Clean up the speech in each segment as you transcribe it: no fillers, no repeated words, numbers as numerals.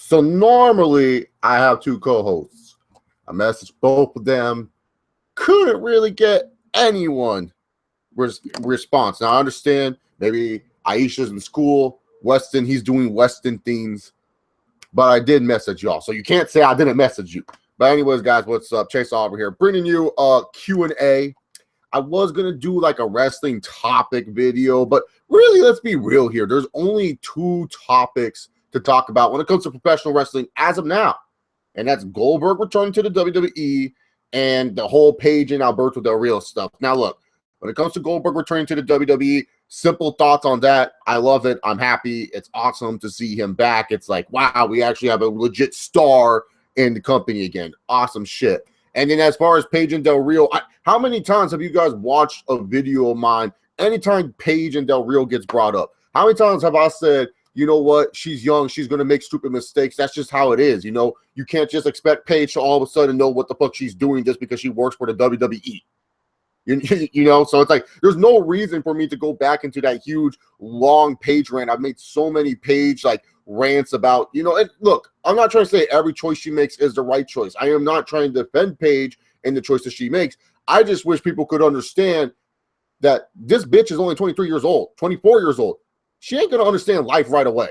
So normally I have two co-hosts. I messaged both of them. Couldn't really get anyone response. Now I understand maybe Aisha's in school. Weston, he's doing Weston things. But I did message y'all. So you can't say I didn't message you. But anyways, guys, what's up? Chase Oliver here, bringing you a Q&A. I was going to do like a wrestling topic video, but really, let's be real here. There's only two topics to talk about when it comes to professional wrestling as of now. And that's Goldberg returning to the WWE and the whole Paige and Alberto Del Rio stuff. Now, look, when it comes to Goldberg returning to the WWE, simple thoughts on that. I love it. I'm happy. It's awesome to see him back. It's like, wow, we actually have a legit star in the company again. Awesome shit. And then as far as Paige and Del Rio, how many times have you guys watched a video of mine? Anytime Paige and Del Rio gets brought up, how many times have I said, you know what, she's young, she's going to make stupid mistakes. That's just how it is. You know, you can't just expect Paige to all of a sudden know what the fuck she's doing just because she works for the WWE. You know, so it's like there's no reason for me to go back into that huge long Paige rant. I've made so many Paige like rants about, you know, and look, I'm not trying to say every choice she makes is the right choice. I am not trying to defend Paige and the choices she makes. I just wish people could understand that this bitch is only 23 years old, 24 years old. She ain't going to understand life right away.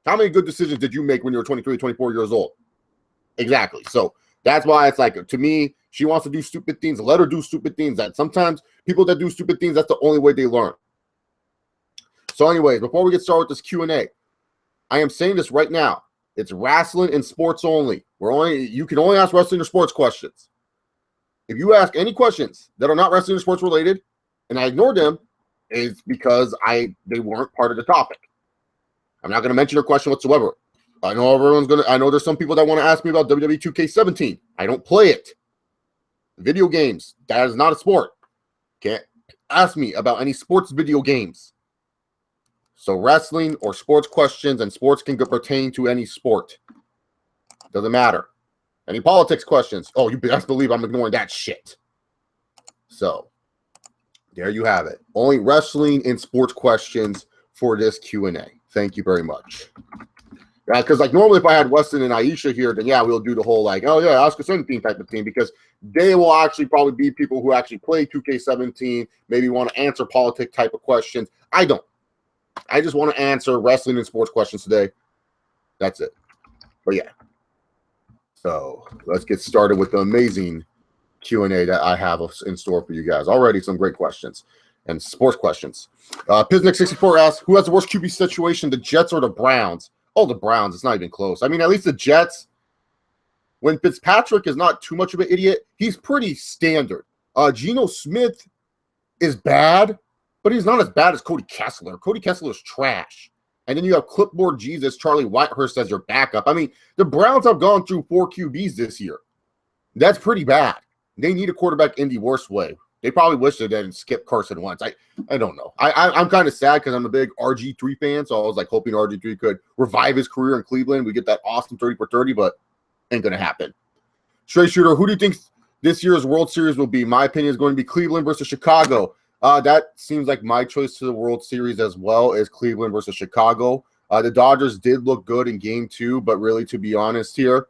How many good decisions did you make when you were 23, 24 years old? Exactly. So that's why it's like, to me, she wants to do stupid things. Let her do stupid things. That sometimes people that do stupid things, that's the only way they learn. So anyways, before we get started with this Q&A, I am saying this right now. It's wrestling and sports only. You can only ask wrestling or sports questions. If you ask any questions that are not wrestling or sports related, and I ignore them, it's because they weren't part of the topic. I'm not going to mention your question whatsoever. I know there's some people that want to ask me about WWE 2K17. I don't play it. Video games, that is not a sport. Can't ask me about any sports video games. So wrestling or sports questions, and sports can pertain to any sport. Doesn't matter. Any politics questions? Oh, you best believe I'm ignoring that shit. So there you have it. Only wrestling and sports questions for this Q&A. Thank you very much. Because like normally if I had Weston and Aisha here, then yeah, we'll do the whole like, oh yeah, ask us anything type of thing, because they will actually probably be people who actually play 2K17, maybe want to answer politic type of questions. I don't. I just want to answer wrestling and sports questions today. That's it. But yeah. So let's get started with the amazing Q&A that I have in store for you guys. Already some great questions and sports questions. Piznick64 asks, who has the worst QB situation, the Jets or the Browns? Oh, the Browns. It's not even close. I mean, at least the Jets, when Fitzpatrick is not too much of an idiot, he's pretty standard. Geno Smith is bad, but he's not as bad as Cody Kessler. Cody Kessler is trash. And then you have Clipboard Jesus, Charlie Whitehurst as your backup. I mean, the Browns have gone through 4 QBs this year. That's pretty bad. They need a quarterback in the worst way. They probably wish they didn't skip Carson Wentz. I don't know. I'm kind of sad because I'm a big RG3 fan, so I was like hoping RG3 could revive his career in Cleveland. We get that awesome 30 for 30, but ain't going to happen. Straight Shooter, who do you think this year's World Series will be? My opinion is going to be Cleveland versus Chicago. That seems like my choice to the World Series as well, is Cleveland versus Chicago. The Dodgers did look good in Game 2, but really, to be honest here,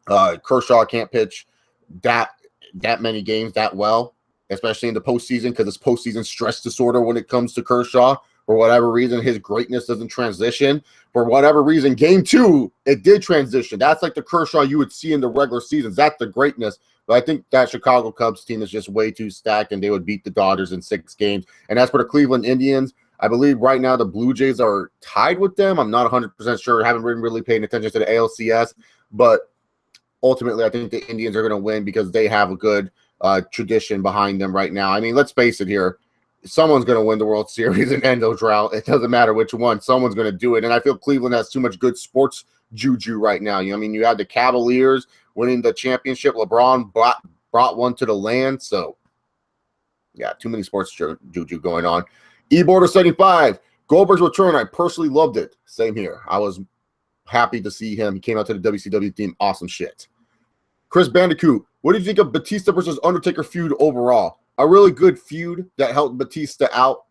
Kershaw can't pitch that many games that well, especially in the postseason, because it's postseason stress disorder when it comes to Kershaw. For whatever reason, his greatness doesn't transition. For whatever reason, Game 2, it did transition. That's like the Kershaw you would see in the regular seasons. That's the greatness. But I think that Chicago Cubs team is just way too stacked, and they would beat the Dodgers in 6 games. And as for the Cleveland Indians, I believe right now the Blue Jays are tied with them. I'm not 100% sure. I haven't been really paying attention to the ALCS. But ultimately, I think the Indians are going to win because they have a good tradition behind them right now. I mean, let's face it here. Someone's going to win the World Series and end the drought. It doesn't matter which one. Someone's going to do it. And I feel Cleveland has too much good sports juju right now. You know, I mean, you had the Cavaliers winning the championship. LeBron brought one to the land. So, yeah, too many sports juju going on. E-Border 75. Goldberg's return. I personally loved it. Same here. I was happy to see him. He came out to the WCW team. Awesome shit. Chris Bandicoot. What do you think of Batista versus Undertaker feud overall? A really good feud that helped Batista out,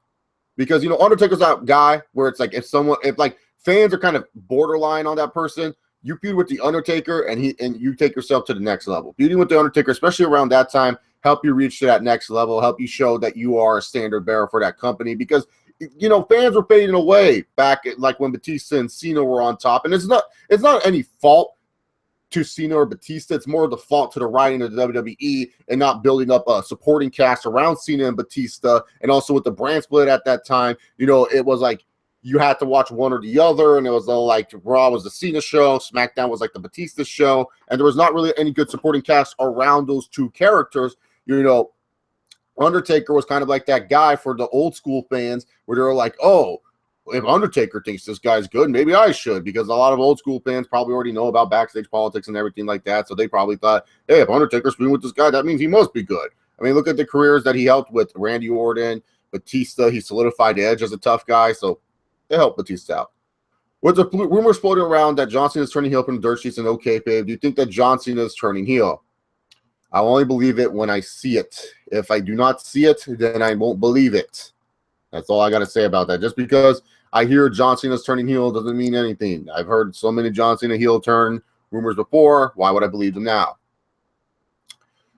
because, you know, Undertaker's that guy where it's like if like fans are kind of borderline on that person, you feud with the Undertaker, and you take yourself to the next level. Feuding with the Undertaker, especially around that time, help you reach to that next level, help you show that you are a standard bearer for that company, because fans were fading away back at, like, when Batista and Cena were on top. And it's not any fault to Cena or Batista. It's more of the fault to the writing of the WWE and not building up a supporting cast around Cena and Batista. And also with the brand split at that time, it was like you had to watch one or the other, and it was like Raw was the Cena show, SmackDown was like the Batista show, and there was not really any good supporting cast around those two characters. Undertaker was kind of like that guy for the old school fans, where they were like, oh, if Undertaker thinks this guy's good, maybe I should, because a lot of old school fans probably already know about backstage politics and everything like that. So they probably thought, hey, if Undertaker's feuding with this guy, that means he must be good. I mean, look at the careers that he helped with Randy Orton, Batista. He solidified Edge as a tough guy, so they helped Batista out. With the rumors floating around that John Cena is turning heel from the dirt sheets and okay, babe, do you think that John Cena is turning heel? I only believe it when I see it. If I do not see it, then I won't believe it. That's all I got to say about that. Just because I hear John Cena's turning heel doesn't mean anything. I've heard so many John Cena heel turn rumors before. Why would I believe them now?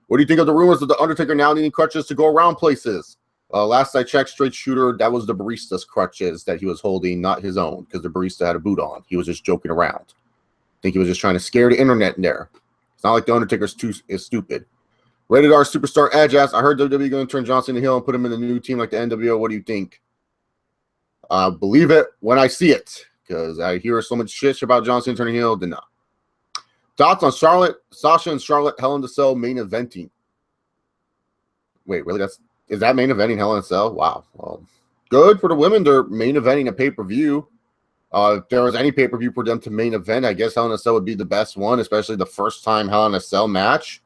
What do you think of the rumors of the Undertaker now needing crutches to go around places? Last I checked, straight shooter, that was the barista's crutches that he was holding, not his own, because the barista had a boot on. He was just joking around. I think he was just trying to scare the internet in there. It's not like the Undertaker's is stupid. Rated R Superstar Edge asks, I heard WWE going to turn John Cena heel and put him in the new team like the NWO. What do you think? Believe it when I see it, because I hear so much shit about John Cena turning heel. Did not. Thoughts on Sasha and Charlotte Hell in a Cell main eventing? Wait, really? Is that main eventing Hell in a Cell? Wow. Well, good for the women. They're main eventing a pay-per-view. If there was any pay-per-view for them to main event, I guess Hell in a Cell would be the best one, especially the first time Hell in a Cell match.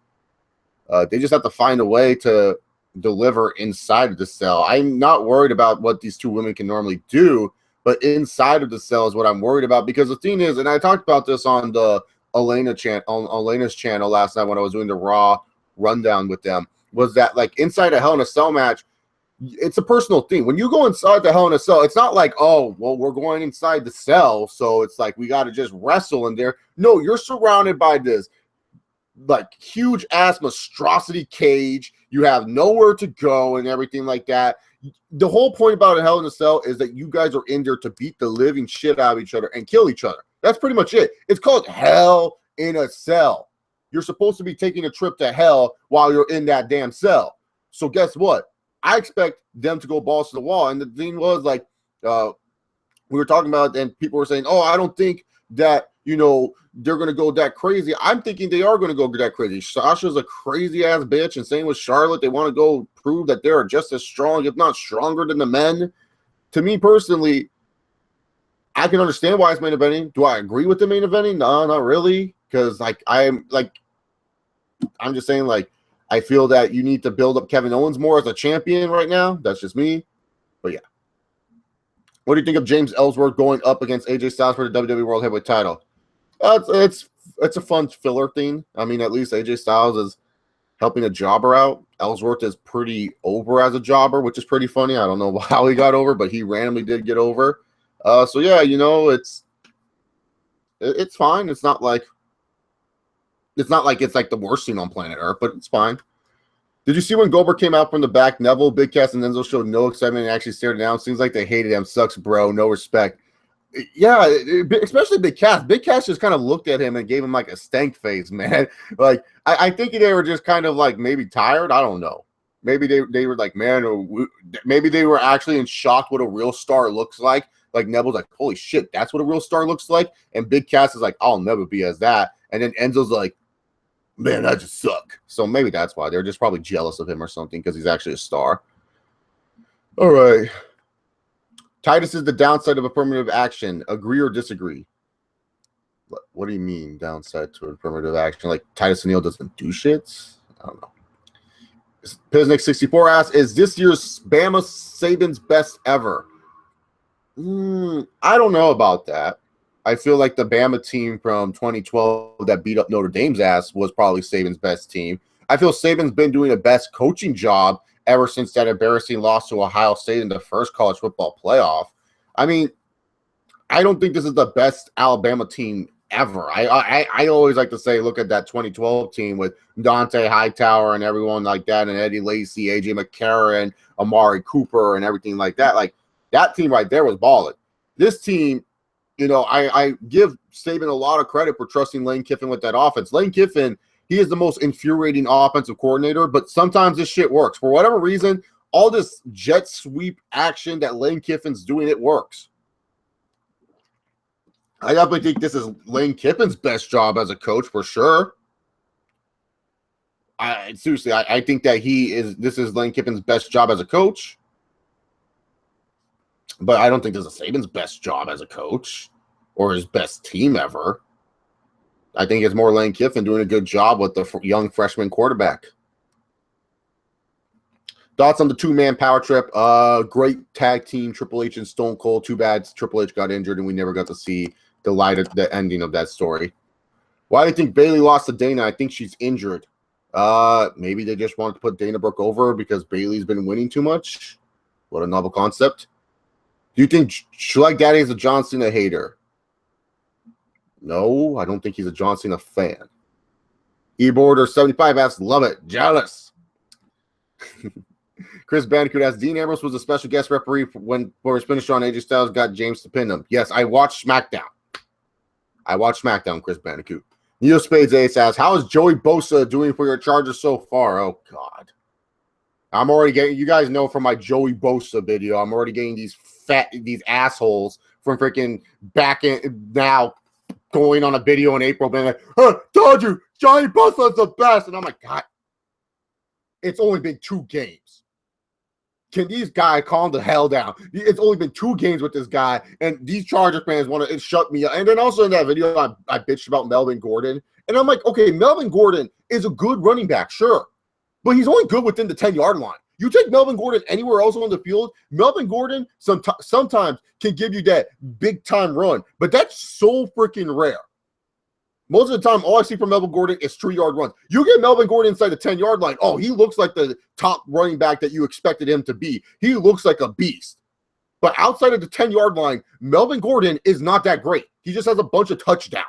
They just have to find a way to deliver inside of the cell. I'm not worried about what these two women can normally do, but inside of the cell is what I'm worried about, because the thing is, and I talked about this on the Elena's channel last night when I was doing the Raw rundown with them, was that, like, inside a Hell in a Cell match, it's a personal thing. When you go inside the Hell in a Cell, it's not like, oh, well, we're going inside the cell, so it's like we got to just wrestle in there. No, you're surrounded by this, like, huge ass monstrosity cage. You have nowhere to go and everything like that. The whole point about a Hell in a Cell is that you guys are in there to beat the living shit out of each other and kill each other. That's pretty much it. It's called Hell in a Cell. You're supposed to be taking a trip to hell while you're in that damn cell. So guess what? I expect them to go balls to the wall. And the thing was, like, we were talking about, and people were saying, oh, I don't think that, they're going to go that crazy. I'm thinking they are going to go that crazy. Sasha's a crazy ass bitch, and same with Charlotte. They want to go prove that they're just as strong, if not stronger, than the men. To me personally, I can understand why it's main eventing. Do I agree with the main eventing? No, not really. Because, I'm just saying, like, I feel that you need to build up Kevin Owens more as a champion right now. That's just me. But yeah. What do you think of James Ellsworth going up against AJ Styles for the WWE World Heavyweight title? It's a fun filler thing. I mean, at least AJ Styles is helping a jobber out. Ellsworth is pretty over as a jobber, which is pretty funny. I don't know how he got over, but he randomly did get over. So yeah, it's fine. It's not like it's like the worst thing on planet Earth, but it's fine. Did you see when Goldberg came out from the back? Neville, Big Cass, and Enzo showed no excitement and actually stared down. Seems like they hated him. Sucks, bro. No respect. Yeah, especially Big Cass. Big Cass just kind of looked at him and gave him like a stank face, man. Like, I think they were just kind of like maybe tired. I don't know. Maybe they were like, man, or maybe they were actually in shock what a real star looks like. Like, Neville's like, holy shit, that's what a real star looks like. And Big Cass is like, I'll never be as that. And then Enzo's like, man, I just suck. So maybe that's why. They're just probably jealous of him or something, because he's actually a star. All right. Titus is the downside of affirmative action. Agree or disagree? What do you mean, downside to affirmative action? Like, Titus O'Neil doesn't do shit? I don't know. Piznick64 asks, is this year's Bama Saban's best ever? I don't know about that. I feel like the Bama team from 2012 that beat up Notre Dame's ass was probably Saban's best team. I feel Saban's been doing the best coaching job ever since that embarrassing loss to Ohio State in the first college football playoff. I mean, I don't think this is the best Alabama team ever. I always like to say, look at that 2012 team with Dante Hightower and everyone like that, and Eddie Lacy, AJ McCarron, Amari Cooper, and everything like that. Like that team right there was balling. This team, you know, I give Saban a lot of credit for trusting Lane Kiffin with that offense. Lane Kiffin, he is the most infuriating offensive coordinator, but sometimes this shit works. For whatever reason, all this jet sweep action that Lane Kiffin's doing, it works. I definitely think this is Lane Kiffin's best job as a coach for sure. I think that this is Lane Kiffin's best job as a coach. But I don't think this is Saban's best job as a coach or his best team ever. I think it's more Lane Kiffin doing a good job with the young freshman quarterback. Thoughts on the two-man power trip? Great tag team, Triple H and Stone Cold. Too bad Triple H got injured and we never got to see the ending of that story. Why do you think Bayley lost to Dana? I think she's injured. Maybe they just wanted to put Dana Brooke over because Bayley's been winning too much. What a novel concept. Do you think Schleck Daddy is a John Cena hater? No, I don't think he's a John Cena fan. eBorder 75 asks, love it, jealous. Chris Bandicoot asks, Dean Ambrose was a special guest referee for his finisher on AJ Styles got James to pin him. Yes, I watched SmackDown. Chris Bandicoot. Neo Spades Ace asks, how is Joey Bosa doing for your Chargers so far? Oh, God. I'm already getting, you guys know from my Joey Bosa video, I'm already getting these assholes from freaking back in now going on a video in April being like, told you, Joey Bosa's the best. And I'm like, God, it's only been 2 games. Can these guys calm the hell down? It's only been 2 games with this guy, and these Charger fans want to shut me up. And then also in that video, I bitched about Melvin Gordon. And I'm like, okay, Melvin Gordon is a good running back, sure. But he's only good within the 10-yard line. You take Melvin Gordon anywhere else on the field, Melvin Gordon sometimes can give you that big-time run. But that's so freaking rare. Most of the time, all I see from Melvin Gordon is 3-yard runs. You get Melvin Gordon inside the 10-yard line, oh, he looks like the top running back that you expected him to be. He looks like a beast. But outside of the 10-yard line, Melvin Gordon is not that great. He just has a bunch of touchdowns.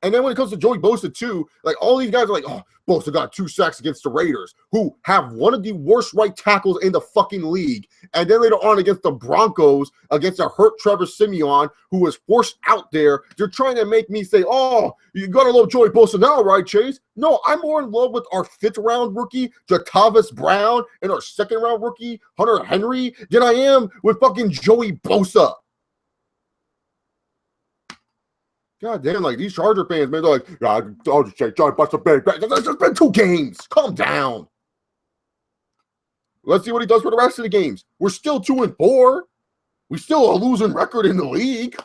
And then when it comes to Joey Bosa, too, like all these guys are like, oh, Bosa got 2 sacks against the Raiders, who have one of the worst right tackles in the fucking league. And then later on against the Broncos, against a hurt Trevor Simeon, who was forced out there. They're trying to make me say, oh, you got to love Joey Bosa now, right, Chase? No, I'm more in love with our 5th-round rookie, Jatavis Brown, and our 2nd-round rookie, Hunter Henry, than I am with fucking Joey Bosa. God damn, like these Charger fans, man, they're like, yeah, I'll just say Joey Bosa back. It's just been 2 games. Calm down. Let's see what he does for the rest of the games. We're still 2-4. We still a losing record in the league.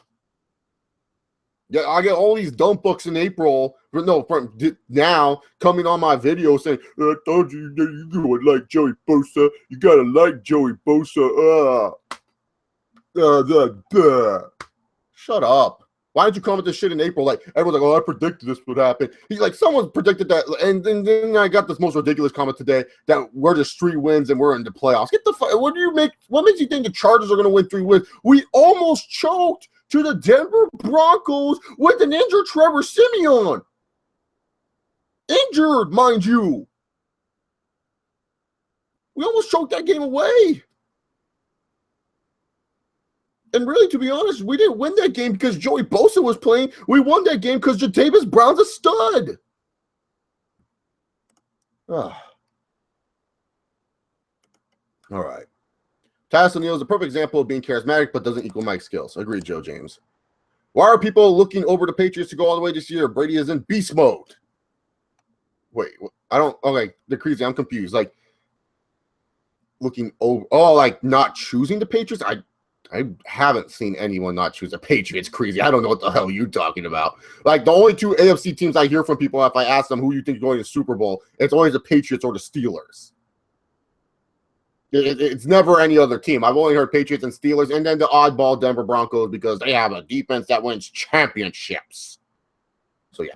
Yeah, I get all these dumb books in April, but no, from now coming on my video saying, I told you you would like Joey Bosa. You gotta like Joey Bosa. Shut up. Why did you comment this shit in April? Like, everyone's like, oh, I predicted this would happen. He's like, someone predicted that. And then I got this most ridiculous comment today that we're just 3 wins and we're in the playoffs. Get the fuck. What makes you think the Chargers are going to win 3 wins? We almost choked to the Denver Broncos with an injured Trevor Simeon. Injured, mind you. We almost choked that game away. And really, to be honest, we didn't win that game because Joey Bosa was playing. We won that game because Jatavis Brown's a stud. All right. Tyus O'Neill is a perfect example of being charismatic but doesn't equal Mike's skills. Agreed, Joe James. Why are people looking over the Patriots to go all the way this year? Brady is in beast mode. Wait, I don't. Okay, the crazy. I'm confused. Like, looking over. Oh, like not choosing the Patriots? I haven't seen anyone not choose the Patriots. Crazy. I don't know what the hell you're talking about. Like, the only 2 AFC teams I hear from people, if I ask them who you think is going to the Super Bowl, it's always the Patriots or the Steelers. It's never any other team. I've only heard Patriots and Steelers, and then the oddball Denver Broncos because they have a defense that wins championships. So, yeah.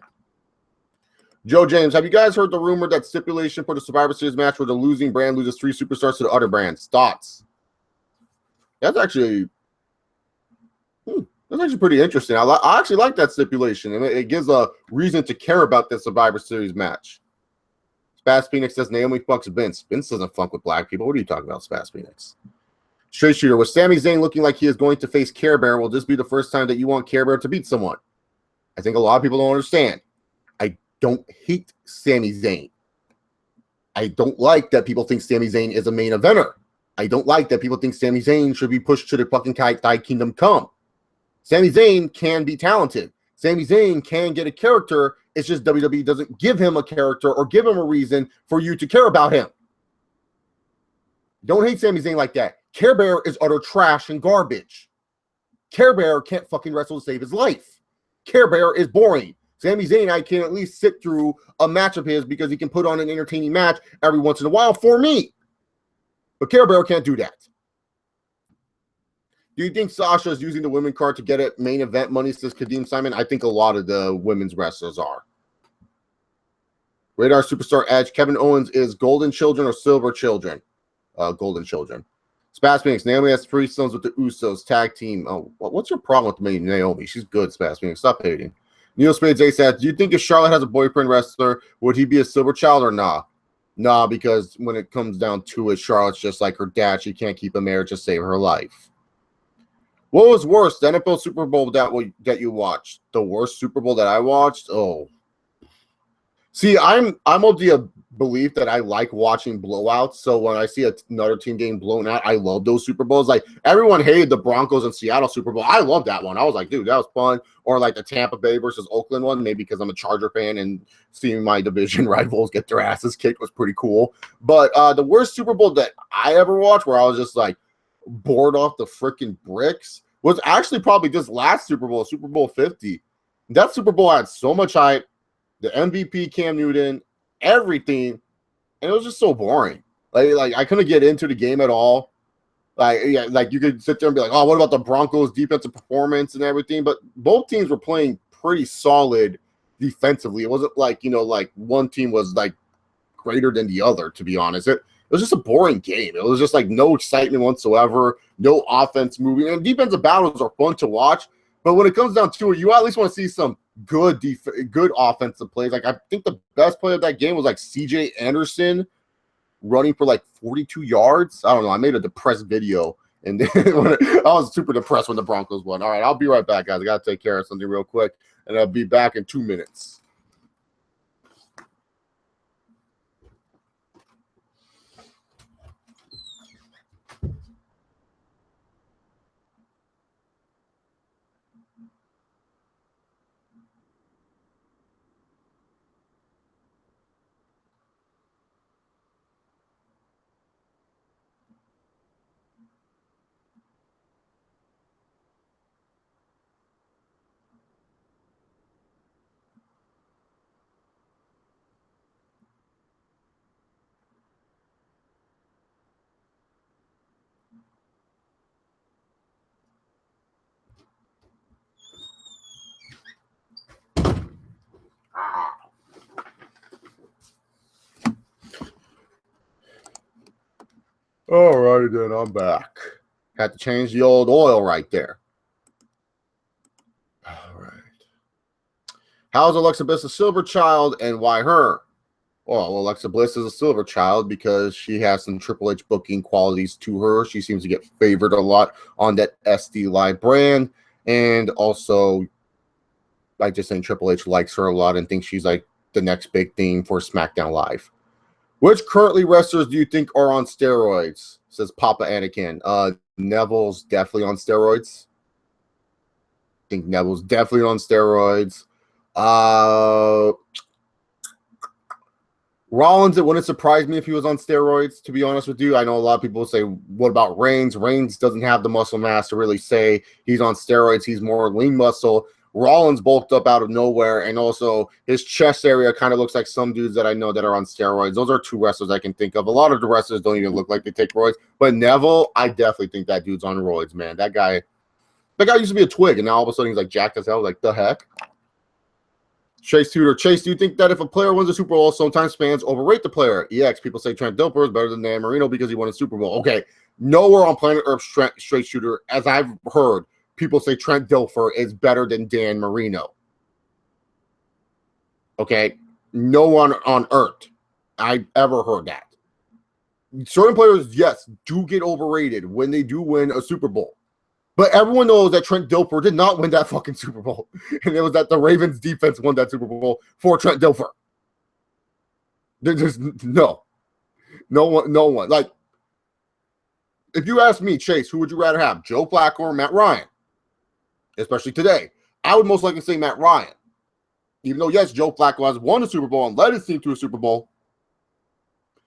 Joe James, have you guys heard the rumor that stipulation for the Survivor Series match where the losing brand loses 3 superstars to the other brands? Thoughts? That's actually That's actually pretty interesting. I actually like that stipulation, and it gives a reason to care about this Survivor Series match. Spaz Phoenix says Naomi fucks Vince. Vince doesn't fuck with black people. What are you talking about, Spaz Phoenix? Straight Shooter, with Sami Zayn looking like he is going to face Care Bear, will this be the first time that you want Care Bear to beat someone? I think a lot of people don't understand. I don't hate Sami Zayn. I don't like that people think Sami Zayn is a main eventer. I don't like that people think Sami Zayn should be pushed to the fucking Thy Kingdom Come. Sami Zayn can be talented. Sami Zayn can get a character. It's just WWE doesn't give him a character or give him a reason for you to care about him. Don't hate Sami Zayn like that. Care Bear is utter trash and garbage. Care Bear can't fucking wrestle to save his life. Care Bear is boring. Sami Zayn, I can at least sit through a match of his because he can put on an entertaining match every once in a while for me. But Care Bear can't do that. Do you think Sasha is using the women card to get at main event money, says Kadeem Simon? I think a lot of the women's wrestlers are. Radar Superstar Edge. Kevin Owens is Golden Children or Silver Children? Golden Children. Spaz Phoenix. Naomi has 3 sons with the Usos. Tag team. Oh, what's your problem with me, Naomi? She's good, Spaz Phoenix. Stop hating. Neil Spades A said, do you think if Charlotte has a boyfriend wrestler, would he be a silver child or nah? Nah, because when it comes down to it, Charlotte's just like her dad. She can't keep a marriage to save her life. What was worse, the NFL Super Bowl that you watched? The worst Super Bowl that I watched? Oh. See, I'm of the belief that I like watching blowouts. So when I see another team getting blown out, I love those Super Bowls. Like, everyone hated the Broncos and Seattle Super Bowl. I love that one. I was like, dude, that was fun. Or like the Tampa Bay versus Oakland one, maybe because I'm a Charger fan and seeing my division rivals get their asses kicked was pretty cool. But the worst Super Bowl that I ever watched, where I was just like bored off the freaking bricks, was actually probably this last Super Bowl, Super Bowl 50. That Super Bowl had so much hype, the MVP Cam Newton, everything, and it was just so boring. Like I couldn't get into the game at all. Like you could sit there and be like, oh, what about the Broncos' defensive performance and everything? But both teams were playing pretty solid defensively. It wasn't like, like one team was like greater than the other, to be honest. It was just a boring game. It was just like no excitement whatsoever, no offense moving. And defensive battles are fun to watch, but when it comes down to it, you at least want to see some good offensive plays. Like, I think the best play of that game was like CJ Anderson running for like 42 yards. I don't know. I made a depressed video, and then I was super depressed when the Broncos won. All right, I'll be right back, guys. I got to take care of something real quick, and I'll be back in 2 minutes. All righty then, I'm back. Had to change the old oil right there. All right. How's Alexa Bliss a silver child and why her? Well, Alexa Bliss is a silver child because she has some Triple H booking qualities to her. She seems to get favored a lot on that SD Live brand. And also, I just think Triple H likes her a lot and thinks she's like the next big thing for SmackDown Live. Which currently wrestlers do you think are on steroids? Says Papa Anakin. Neville's definitely on steroids. I think Neville's definitely on steroids. Rollins, it wouldn't surprise me if he was on steroids, to be honest with you. I know a lot of people say, what about Reigns? Reigns doesn't have the muscle mass to really say he's on steroids. He's more lean muscle. Rollins bulked up out of nowhere, and also his chest area kind of looks like some dudes that I know that are on steroids. Those are 2 wrestlers I can think of. A lot of the wrestlers don't even look like they take roids, but Neville, I definitely think that dude's on roids, man. That guy used to be a twig, and now all of a sudden he's like jacked as hell. Like, the heck? Chase Tudor. Chase, do you think that if a player wins a Super Bowl, sometimes fans overrate the player? EX, people say Trent Dilfer is better than Dan Marino because he won a Super Bowl. Okay, nowhere on planet Earth, straight shooter, as I've heard, people say Trent Dilfer is better than Dan Marino. Okay? No one on earth I ever heard that. Certain players, yes, do get overrated when they do win a Super Bowl. But everyone knows that Trent Dilfer did not win that fucking Super Bowl. And it was that the Ravens defense won that Super Bowl for Trent Dilfer. There's no one. Like, if you ask me, Chase, who would you rather have, Joe Flacco or Matt Ryan? Especially today. I would most likely say Matt Ryan. Even though, yes, Joe Flacco has won a Super Bowl and led his team to a Super Bowl,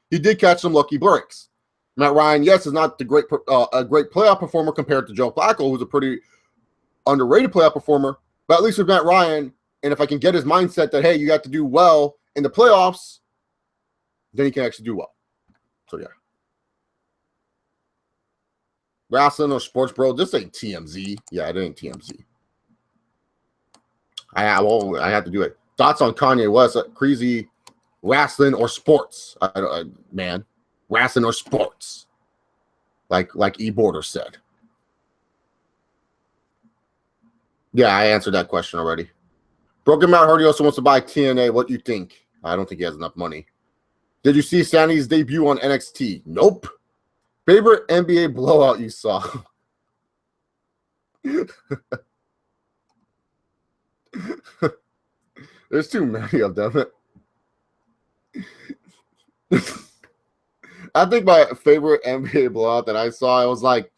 he did catch some lucky breaks. Matt Ryan, yes, is not a great playoff performer compared to Joe Flacco, who's a pretty underrated playoff performer. But at least with Matt Ryan, and if I can get his mindset that, hey, you got to do well in the playoffs, then he can actually do well. So, yeah. Wrasslin or Sports Bro, this ain't TMZ. Yeah, it ain't TMZ. I have to do it. Thoughts on Kanye West, crazy Wrasslin or sports? Man, Wrasslin or sports? Like E-Border said. Yeah, I answered that question already. Broken Matt Hardy also wants to buy TNA. What do you think? I don't think he has enough money. Did you see Sandy's debut on NXT? Nope. Favorite NBA blowout you saw? There's too many of them. I think my favorite NBA blowout that I saw, it was like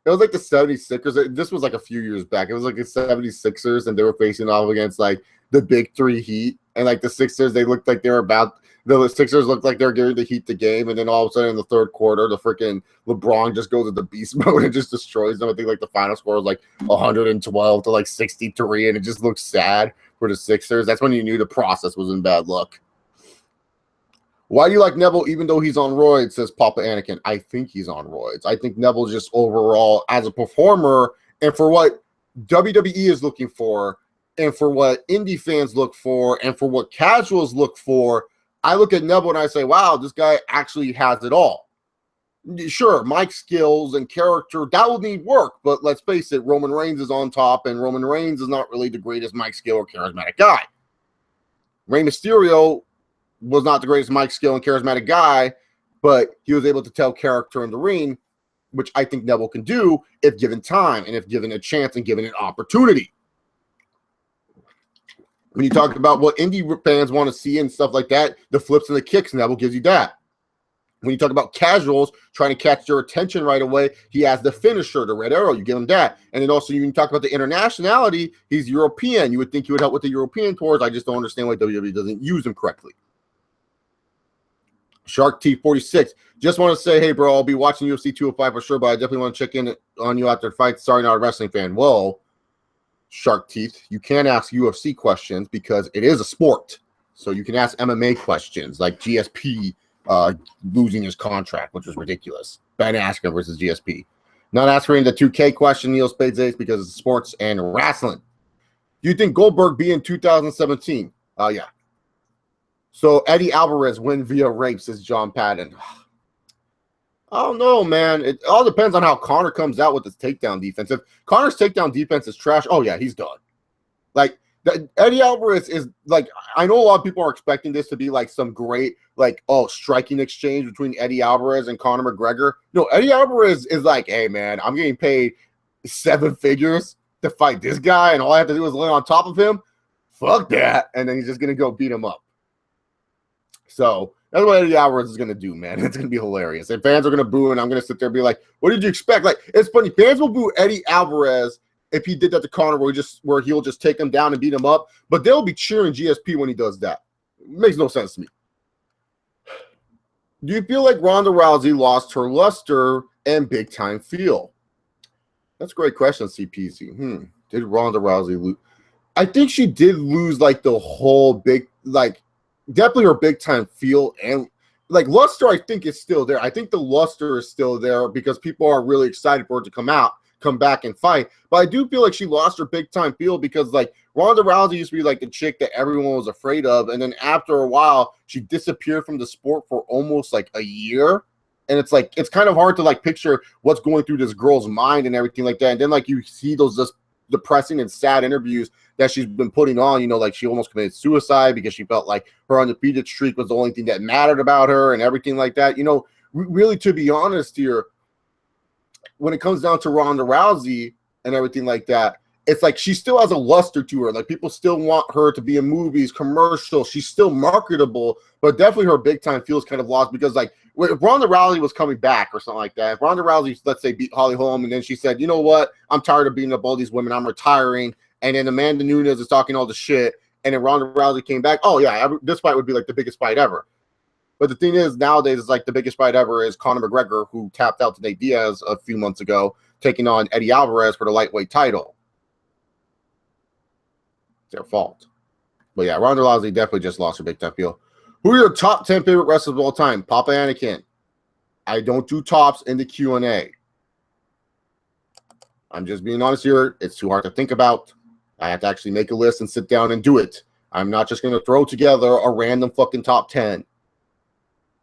the 76ers. This was like a few years back. It was like the 76ers, and they were facing off against like the big three Heat. And like the Sixers, they looked like they were about the Sixers looked like they're giving the Heat the game, and then all of a sudden in the third quarter, the freaking LeBron just goes into beast mode and just destroys them. I think like the final score was like 112 to like 63, and it just looks sad for the Sixers. That's when you knew the process was in bad luck. Why do you like Neville even though he's on roids, says Papa Anakin? I think he's on roids. I think Neville just overall as a performer and for what WWE is looking for and for what indie fans look for and for what casuals look for, I look at Neville and I say, wow, this guy actually has it all. Sure, mic skills and character, that will need work, but let's face it, Roman Reigns is on top, and Roman Reigns is not really the greatest mic skill or charismatic guy. Rey Mysterio was not the greatest mic skill and charismatic guy, but he was able to tell character in the ring, which I think Neville can do if given time and if given a chance and given an opportunity. When you talk about what indie fans want to see and stuff like that, the flips and the kicks, Neville gives you that. When you talk about casuals trying to catch your attention right away, he has the finisher, the red arrow. You give him that. And then also, you can talk about the internationality. He's European. You would think he would help with the European tours. I just don't understand why WWE doesn't use him correctly. Shark T46. Just want to say, hey, bro, I'll be watching UFC 205 for sure, but I definitely want to check in on you after the fight. Sorry, not a wrestling fan. Well, Shark Teeth, you can't ask UFC questions because it is a sport. So you can ask MMA questions like GSP losing his contract, which was ridiculous. Ben Askren versus GSP. Not answering the 2K question, Neil Spades Ace, because it's sports and wrestling. Do you think Goldberg be in 2017? Yeah. So Eddie Alvarez win via rape, says John Patton. I don't know, man. It all depends on how Conor comes out with his takedown defense. If Conor's takedown defense is trash, oh, yeah, he's done. Like, Eddie Alvarez is, like, I know a lot of people are expecting this to be, like, some great, like, striking exchange between Eddie Alvarez and Conor McGregor. No, Eddie Alvarez is like, hey, man, I'm getting paid 7 figures to fight this guy, and all I have to do is lay on top of him. Fuck that. And then he's just going to go beat him up. So that's what Eddie Alvarez is going to do, man. It's going to be hilarious. And fans are going to boo, and I'm going to sit there and be like, what did you expect? Like, it's funny. Fans will boo Eddie Alvarez if he did that to Conor, where he'll just take him down and beat him up. But they'll be cheering GSP when he does that. It makes no sense to me. Do you feel like Ronda Rousey lost her luster and big-time feel? That's a great question, CPC. Did Ronda Rousey lose? I think she did lose, like, the whole big, like, definitely her big time feel, and like luster I think is still there. I think the luster is still there because people are really excited for her to come back and fight. But I do feel like she lost her big time feel because like Ronda Rousey used to be like the chick that everyone was afraid of, and then after a while she disappeared from the sport for almost like a year. And it's like, it's kind of hard to like picture what's going through this girl's mind and everything like that. And then like you see those just depressing and sad interviews that she's been putting on, you know, like she almost committed suicide because she felt like her undefeated streak was the only thing that mattered about her and everything like that. You know, really, to be honest here, when it comes down to Ronda Rousey and everything like that, it's like she still has a luster to her. Like people still want her to be in movies, commercials. She's still marketable, but definitely her big time feels kind of lost because like if Ronda Rousey was coming back or something like that, if Ronda Rousey, let's say, beat Holly Holm and then she said, you know what, I'm tired of beating up all these women, I'm retiring. And then Amanda Nunes is talking all the shit. And then Ronda Rousey came back. Oh yeah, this fight would be like the biggest fight ever. But the thing is, nowadays, it's like the biggest fight ever is Conor McGregor, who tapped out to Nate Diaz a few months ago, taking on Eddie Alvarez for the lightweight title. It's their fault. But yeah, Ronda Rousey definitely just lost her big time feel. Who are your top 10 favorite wrestlers of all time? Papa Anakin. I don't do tops in the Q&A. I'm just being honest here. It's too hard to think about. I have to actually make a list and sit down and do it. I'm not just going to throw together a random fucking top 10.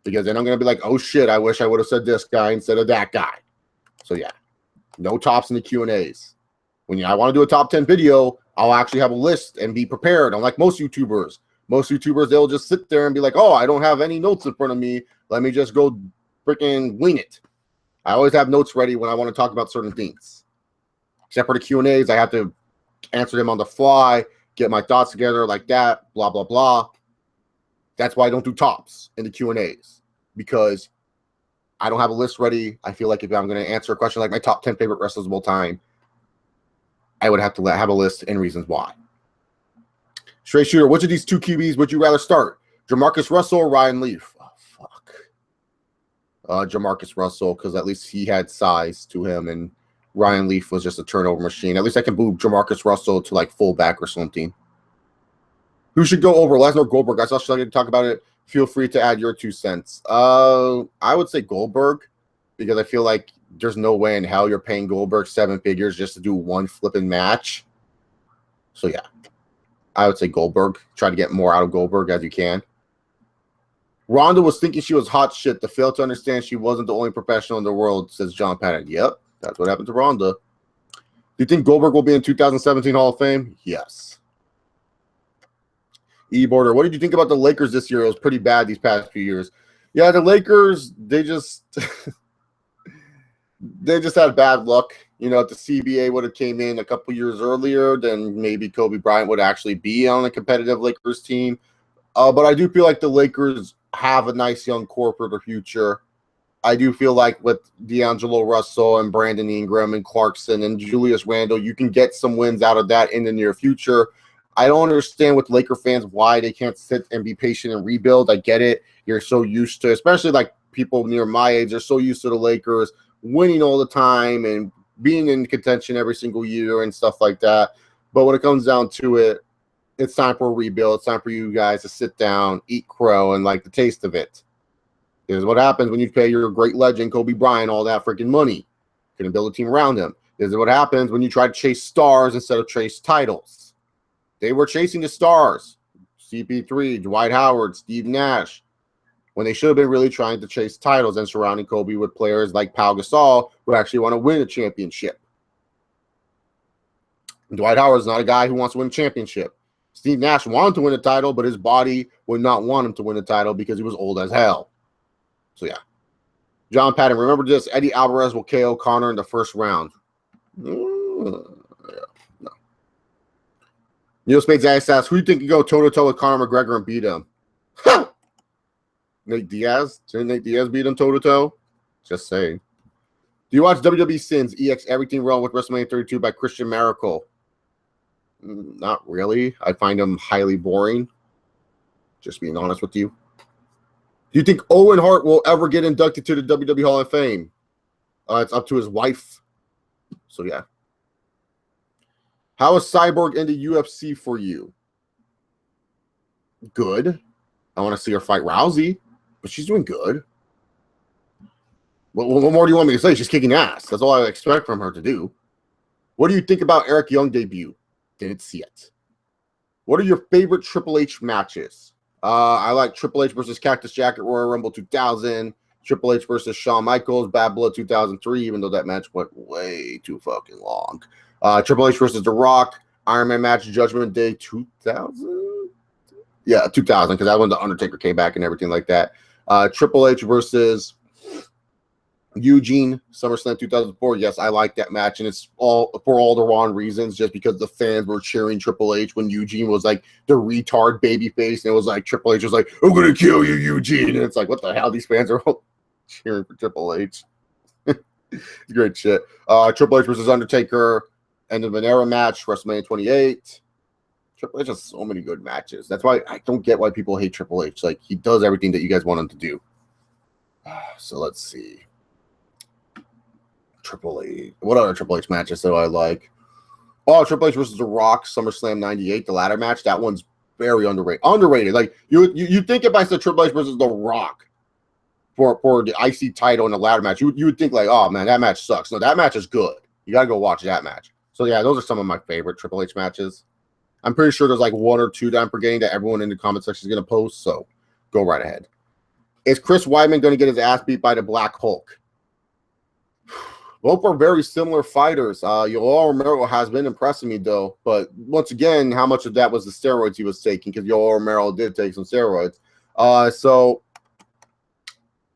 Because then I'm going to be like, oh shit, I wish I would have said this guy instead of that guy. So yeah, no tops in the Q&As. When I want to do a top 10 video, I'll actually have a list and be prepared. Unlike most YouTubers. Most YouTubers, they'll just sit there and be like, oh, I don't have any notes in front of me. Let me just go freaking wing it. I always have notes ready when I want to talk about certain things. Except for the Q&As, I have to answer them on the fly, get my thoughts together like that, blah, blah, blah. That's why I don't do tops in the Q&As, because I don't have a list ready. I feel like if I'm going to answer a question like my top 10 favorite wrestlers of all time, I would have to have a list and reasons why. Straight shooter, which of these two QBs would you rather start? Jamarcus Russell or Ryan Leaf? Oh, fuck. Jamarcus Russell, because at least he had size to him, and Ryan Leaf was just a turnover machine. At least I can move Jamarcus Russell to like fullback or something. Who should go over, Lesnar or Goldberg? Guys, I'll to talk about it. Feel free to add your 2 cents. I would say Goldberg, because I feel like there's no way in hell you're paying Goldberg 7 figures just to do one flipping match. So yeah, I would say Goldberg. Try to get more out of Goldberg as you can. Ronda was thinking she was hot shit to fail to understand she wasn't the only professional in the world, says John Patton. Yep, that's what happened to Ronda. Do you think Goldberg will be in 2017 Hall of Fame? Yes. E-Border, what did you think about the Lakers this year? It was pretty bad these past few years. Yeah, the Lakers, they just they just had bad luck. You know, if the CBA would have came in a couple years earlier, then maybe Kobe Bryant would actually be on a competitive Lakers team. But I do feel like the Lakers have a nice young core for the future. I do feel like with D'Angelo Russell and Brandon Ingram and Clarkson and Julius Randle, you can get some wins out of that in the near future. I don't understand with Laker fans why they can't sit and be patient and rebuild. I get it. You're so used to, especially like people near my age, are so used to the Lakers winning all the time and being in contention every single year and stuff like that. But when it comes down to it, it's time for a rebuild. It's time for you guys to sit down, eat crow, and like the taste of it. This is what happens when you pay your great legend, Kobe Bryant, all that freaking money. You're going to build a team around him. This is what happens when you try to chase stars instead of chase titles. They were chasing the stars. CP3, Dwight Howard, Steve Nash. When they should have been really trying to chase titles and surrounding Kobe with players like Pau Gasol who actually want to win a championship. Dwight Howard is not a guy who wants to win a championship. Steve Nash wanted to win a title, but his body would not want him to win a title because he was old as hell. So, yeah. John Patton, remember this. Eddie Alvarez will KO Conor in the first round. Neil Spades asks, who do you think can go toe-to-toe with Conor McGregor and beat him? Nate Diaz? Didn't Nate Diaz beat him toe-to-toe? Just saying. Do you watch WWE Sins EX Everything Wrong with WrestleMania 32 by Christian Miracle? Not really. I find him highly boring. Just being honest with you. Do you think Owen Hart will ever get inducted to the WWE Hall of Fame? It's up to his wife. So, yeah. How is Cyborg in the UFC for you? Good. I want to see her fight Rousey, but she's doing good. What more do you want me to say? She's kicking ass. That's all I expect from her to do. What do you think about Eric Young debut? Didn't see it. What are your favorite Triple H matches? I like Triple H versus Cactus Jack at Royal Rumble 2000. Triple H versus Shawn Michaels, Bad Blood 2003, even though that match went way too fucking long. Triple H versus The Rock, Iron Man match, Judgment Day 2000? Yeah, 2000, because that when The Undertaker came back and everything like that. Triple H versus Eugene, SummerSlam 2004. Yes, I like that match, and it's all for all the wrong reasons, just because the fans were cheering Triple H when Eugene was like the retard babyface, and it was like Triple H was like, "I'm gonna kill you, Eugene," and it's like, what the hell? These fans are all cheering for Triple H. Great shit. Triple H versus Undertaker, end of an era match, WrestleMania 28. Triple H has so many good matches. That's why I don't get why people hate Triple H. Like, he does everything that you guys want him to do. So let's see. Triple H. What other Triple H matches do I like? Oh, Triple H versus The Rock, SummerSlam 98, the ladder match. That one's very underrated. Underrated. Like, you think if I said Triple H versus The Rock for the IC title in the ladder match, you would think like, oh man, that match sucks. No, that match is good. You gotta go watch that match. So yeah, those are some of my favorite Triple H matches. I'm pretty sure there's like one or two that I'm forgetting that everyone in the comment section is gonna post. So go right ahead. Is Chris Weidman going to get his ass beat by the Black Hulk? Both are very similar fighters. Yoel Romero has been impressing me, though. But once again, how much of that was the steroids he was taking? Because Yoel Romero did take some steroids. So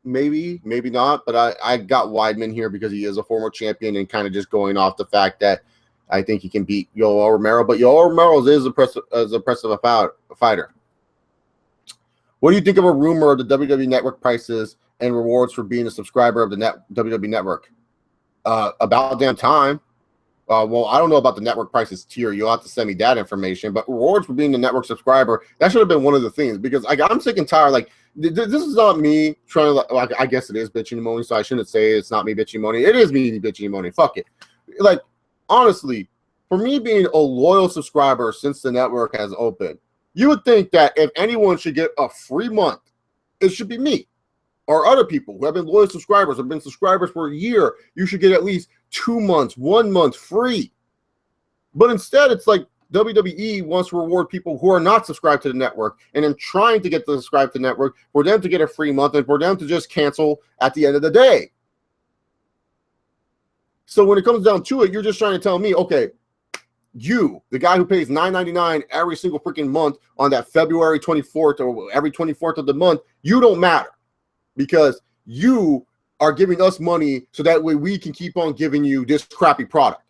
maybe not. But I got Weidman here because he is a former champion, and kind of just going off the fact that I think he can beat Yoel Romero. But Yoel Romero is impressive a fighter. What do you think of a rumor of the WWE Network prices and rewards for being a subscriber of the WWE Network? About damn time. Well, I don't know about the network prices tier. You'll have to send me that information. But rewards for being a network subscriber, that should have been one of the things. Because I'm sick and tired. Like, this is not me trying to, like, I guess it is bitching and moaning, so I shouldn't say it's not me bitching and moaning. It is me bitching and moaning. Fuck it. Like, honestly, for me being a loyal subscriber since the network has opened, you would think that if anyone should get a free month, it should be me. Or other people who have been loyal subscribers, have been subscribers for a year, you should get at least 2 months, 1 month free. But instead, it's like WWE wants to reward people who are not subscribed to the network, and then trying to get to subscribe to the network for them to get a free month and for them to just cancel at the end of the day. So when it comes down to it, you're just trying to tell me, okay, you, the guy who pays $9.99 every single freaking month on that February 24th or every 24th of the month, you don't matter. Because you are giving us money so that way we can keep on giving you this crappy product.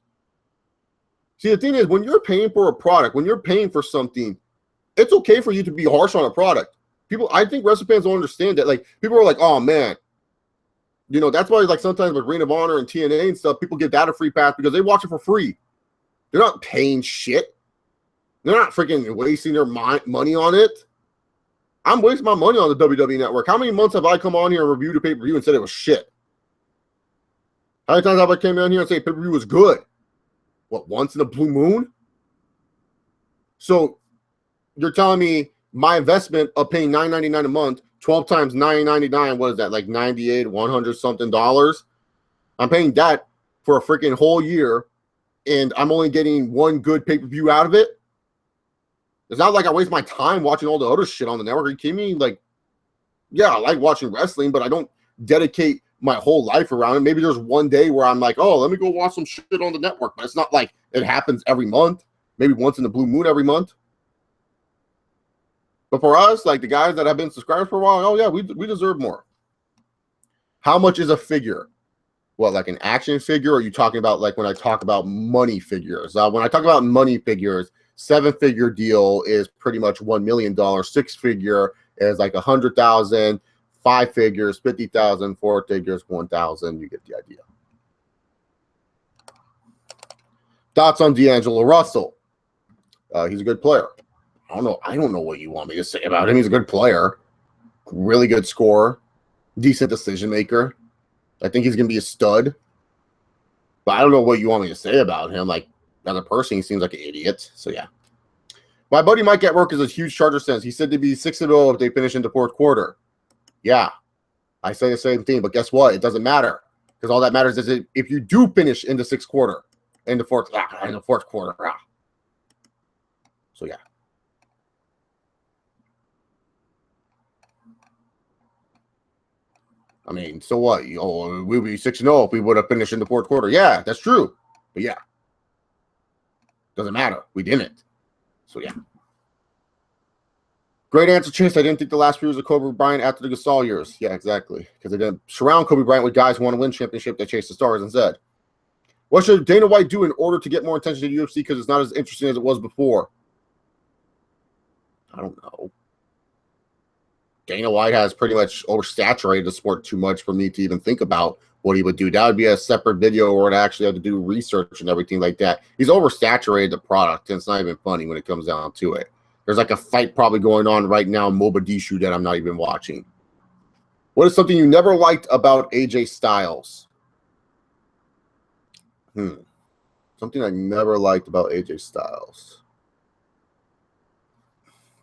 See, the thing is, when you're paying for a product, when you're paying for something, it's okay for you to be harsh on a product. People, I think wrestling fans don't understand that. Like, people are like, oh man, you know, that's why like sometimes with Ring of Honor and TNA and stuff, people get that a free pass because they watch it for free. They're not paying shit. They're not freaking wasting their money on it. I'm wasting my money on the WWE Network. How many months have I come on here and reviewed a pay-per-view and said it was shit? How many times have I came down here and say pay-per-view was good? What, once in a blue moon? So you're telling me my investment of paying $9.99 a month, 12 times $9.99, what is that, like 98, 100 something dollars? I'm paying that for a freaking whole year, and I'm only getting one good pay-per-view out of it? It's not like I waste my time watching all the other shit on the network. Are you kidding me? Like, yeah, I like watching wrestling, but I don't dedicate my whole life around it. Maybe there's one day where I'm like, oh, let me go watch some shit on the network. But it's not like it happens every month. Maybe once in the blue moon every month. But for us, like the guys that have been subscribers for a while, oh yeah, we deserve more. How much is a figure? What, like an action figure? Or are you talking about like when I talk about money figures? When I talk about money figures, 7-figure deal is pretty much $1 million. 6-figure is like 100,000. 5 figures, 50,000. 4 figures, 1,000. You get the idea. Thoughts on D'Angelo Russell? He's a good player. I don't know what you want me to say about him. He's a good player, really good scorer, decent decision maker. I think he's gonna be a stud. But I don't know what you want me to say about him. Like, as a person, he seems like an idiot. So, yeah. My buddy Mike at work is a huge Charger sense. He said to be 6-0 if they finish in the fourth quarter. Yeah, I say the same thing. But guess what? It doesn't matter. Because all that matters is if you do finish in the fourth quarter. So, yeah. I mean, so what? We'd be 6-0 if we would have finished in the fourth quarter. Yeah, that's true. But yeah, doesn't matter. We didn't. So yeah. Great answer, Chase. I didn't think the last few years of Kobe Bryant after the Gasol years. Yeah, exactly. Because they didn't surround Kobe Bryant with guys who want to win championship that chase the stars instead. What should Dana White do in order to get more attention to the UFC? Because it's not as interesting as it was before. I don't know. Dana White has pretty much oversaturated the sport too much for me to even think about what he would do. That would be a separate video where I'd actually have to do research and everything like that. He's oversaturated the product, and it's not even funny when it comes down to it. There's like a fight probably going on right now in Mogadishu that I'm not even watching. What is something you never liked about AJ Styles? Something I never liked about AJ Styles.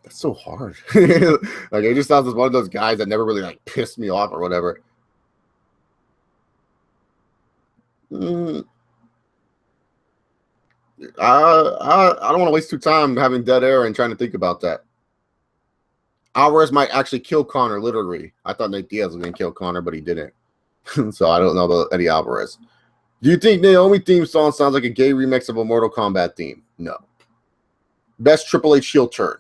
That's so hard. Like AJ Styles is one of those guys that never really like pissed me off or whatever. I don't want to waste too time having dead air and trying to think about that. Alvarez might actually kill Conor, literally. I thought Nate Diaz was going to kill Conor, but he didn't. So I don't know about Eddie Alvarez. Do you think Naomi theme song sounds like a gay remix of a Mortal Kombat theme? No. Best Triple H heel turn.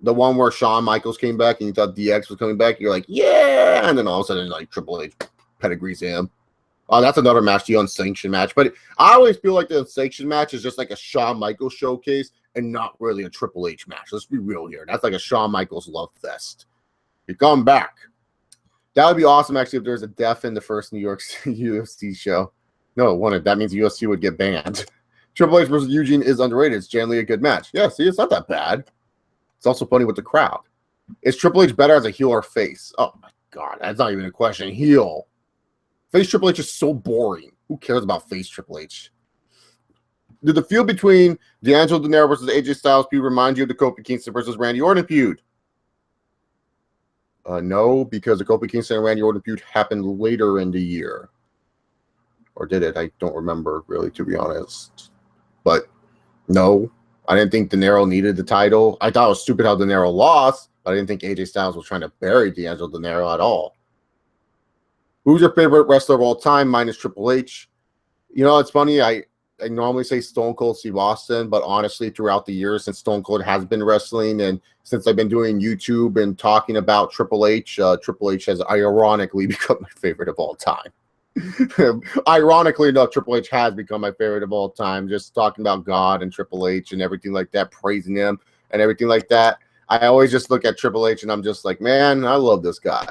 The one where Shawn Michaels came back and you thought DX was coming back. You're like, yeah. And then all of a sudden, like, Triple H pedigrees him. Oh, that's another match, the unsanctioned match. But I always feel like the unsanctioned match is just like a Shawn Michaels showcase and not really a Triple H match. Let's be real here. That's like a Shawn Michaels love fest. You come back. That would be awesome, actually, if there's a death in the first New York UFC show. No, that means UFC would get banned. Triple H versus Eugene is underrated. It's generally a good match. Yeah, see, it's not that bad. It's also funny with the crowd. Is Triple H better as a heel or face? Oh, my God. That's not even a question. Heel. Face Triple H is so boring. Who cares about face Triple H? Did the feud between D'Angelo Dinero versus AJ Styles feud remind you of the Kofi Kingston versus Randy Orton feud? No, because the Kofi Kingston and Randy Orton feud happened later in the year. Or did it? I don't remember, really, to be honest. But no, I didn't think Dinero needed the title. I thought it was stupid how Dinero lost, but I didn't think AJ Styles was trying to bury D'Angelo Dinero at all. Who's your favorite wrestler of all time minus Triple H? You know, it's funny. I normally say Stone Cold Steve Austin, but honestly, throughout the years since Stone Cold has been wrestling and since I've been doing YouTube and talking about Triple H has ironically become my favorite of all time. Ironically enough, Triple H has become my favorite of all time. Just talking about God and Triple H and everything like that, praising him and everything like that. I always just look at Triple H and I'm just like, man, I love this guy.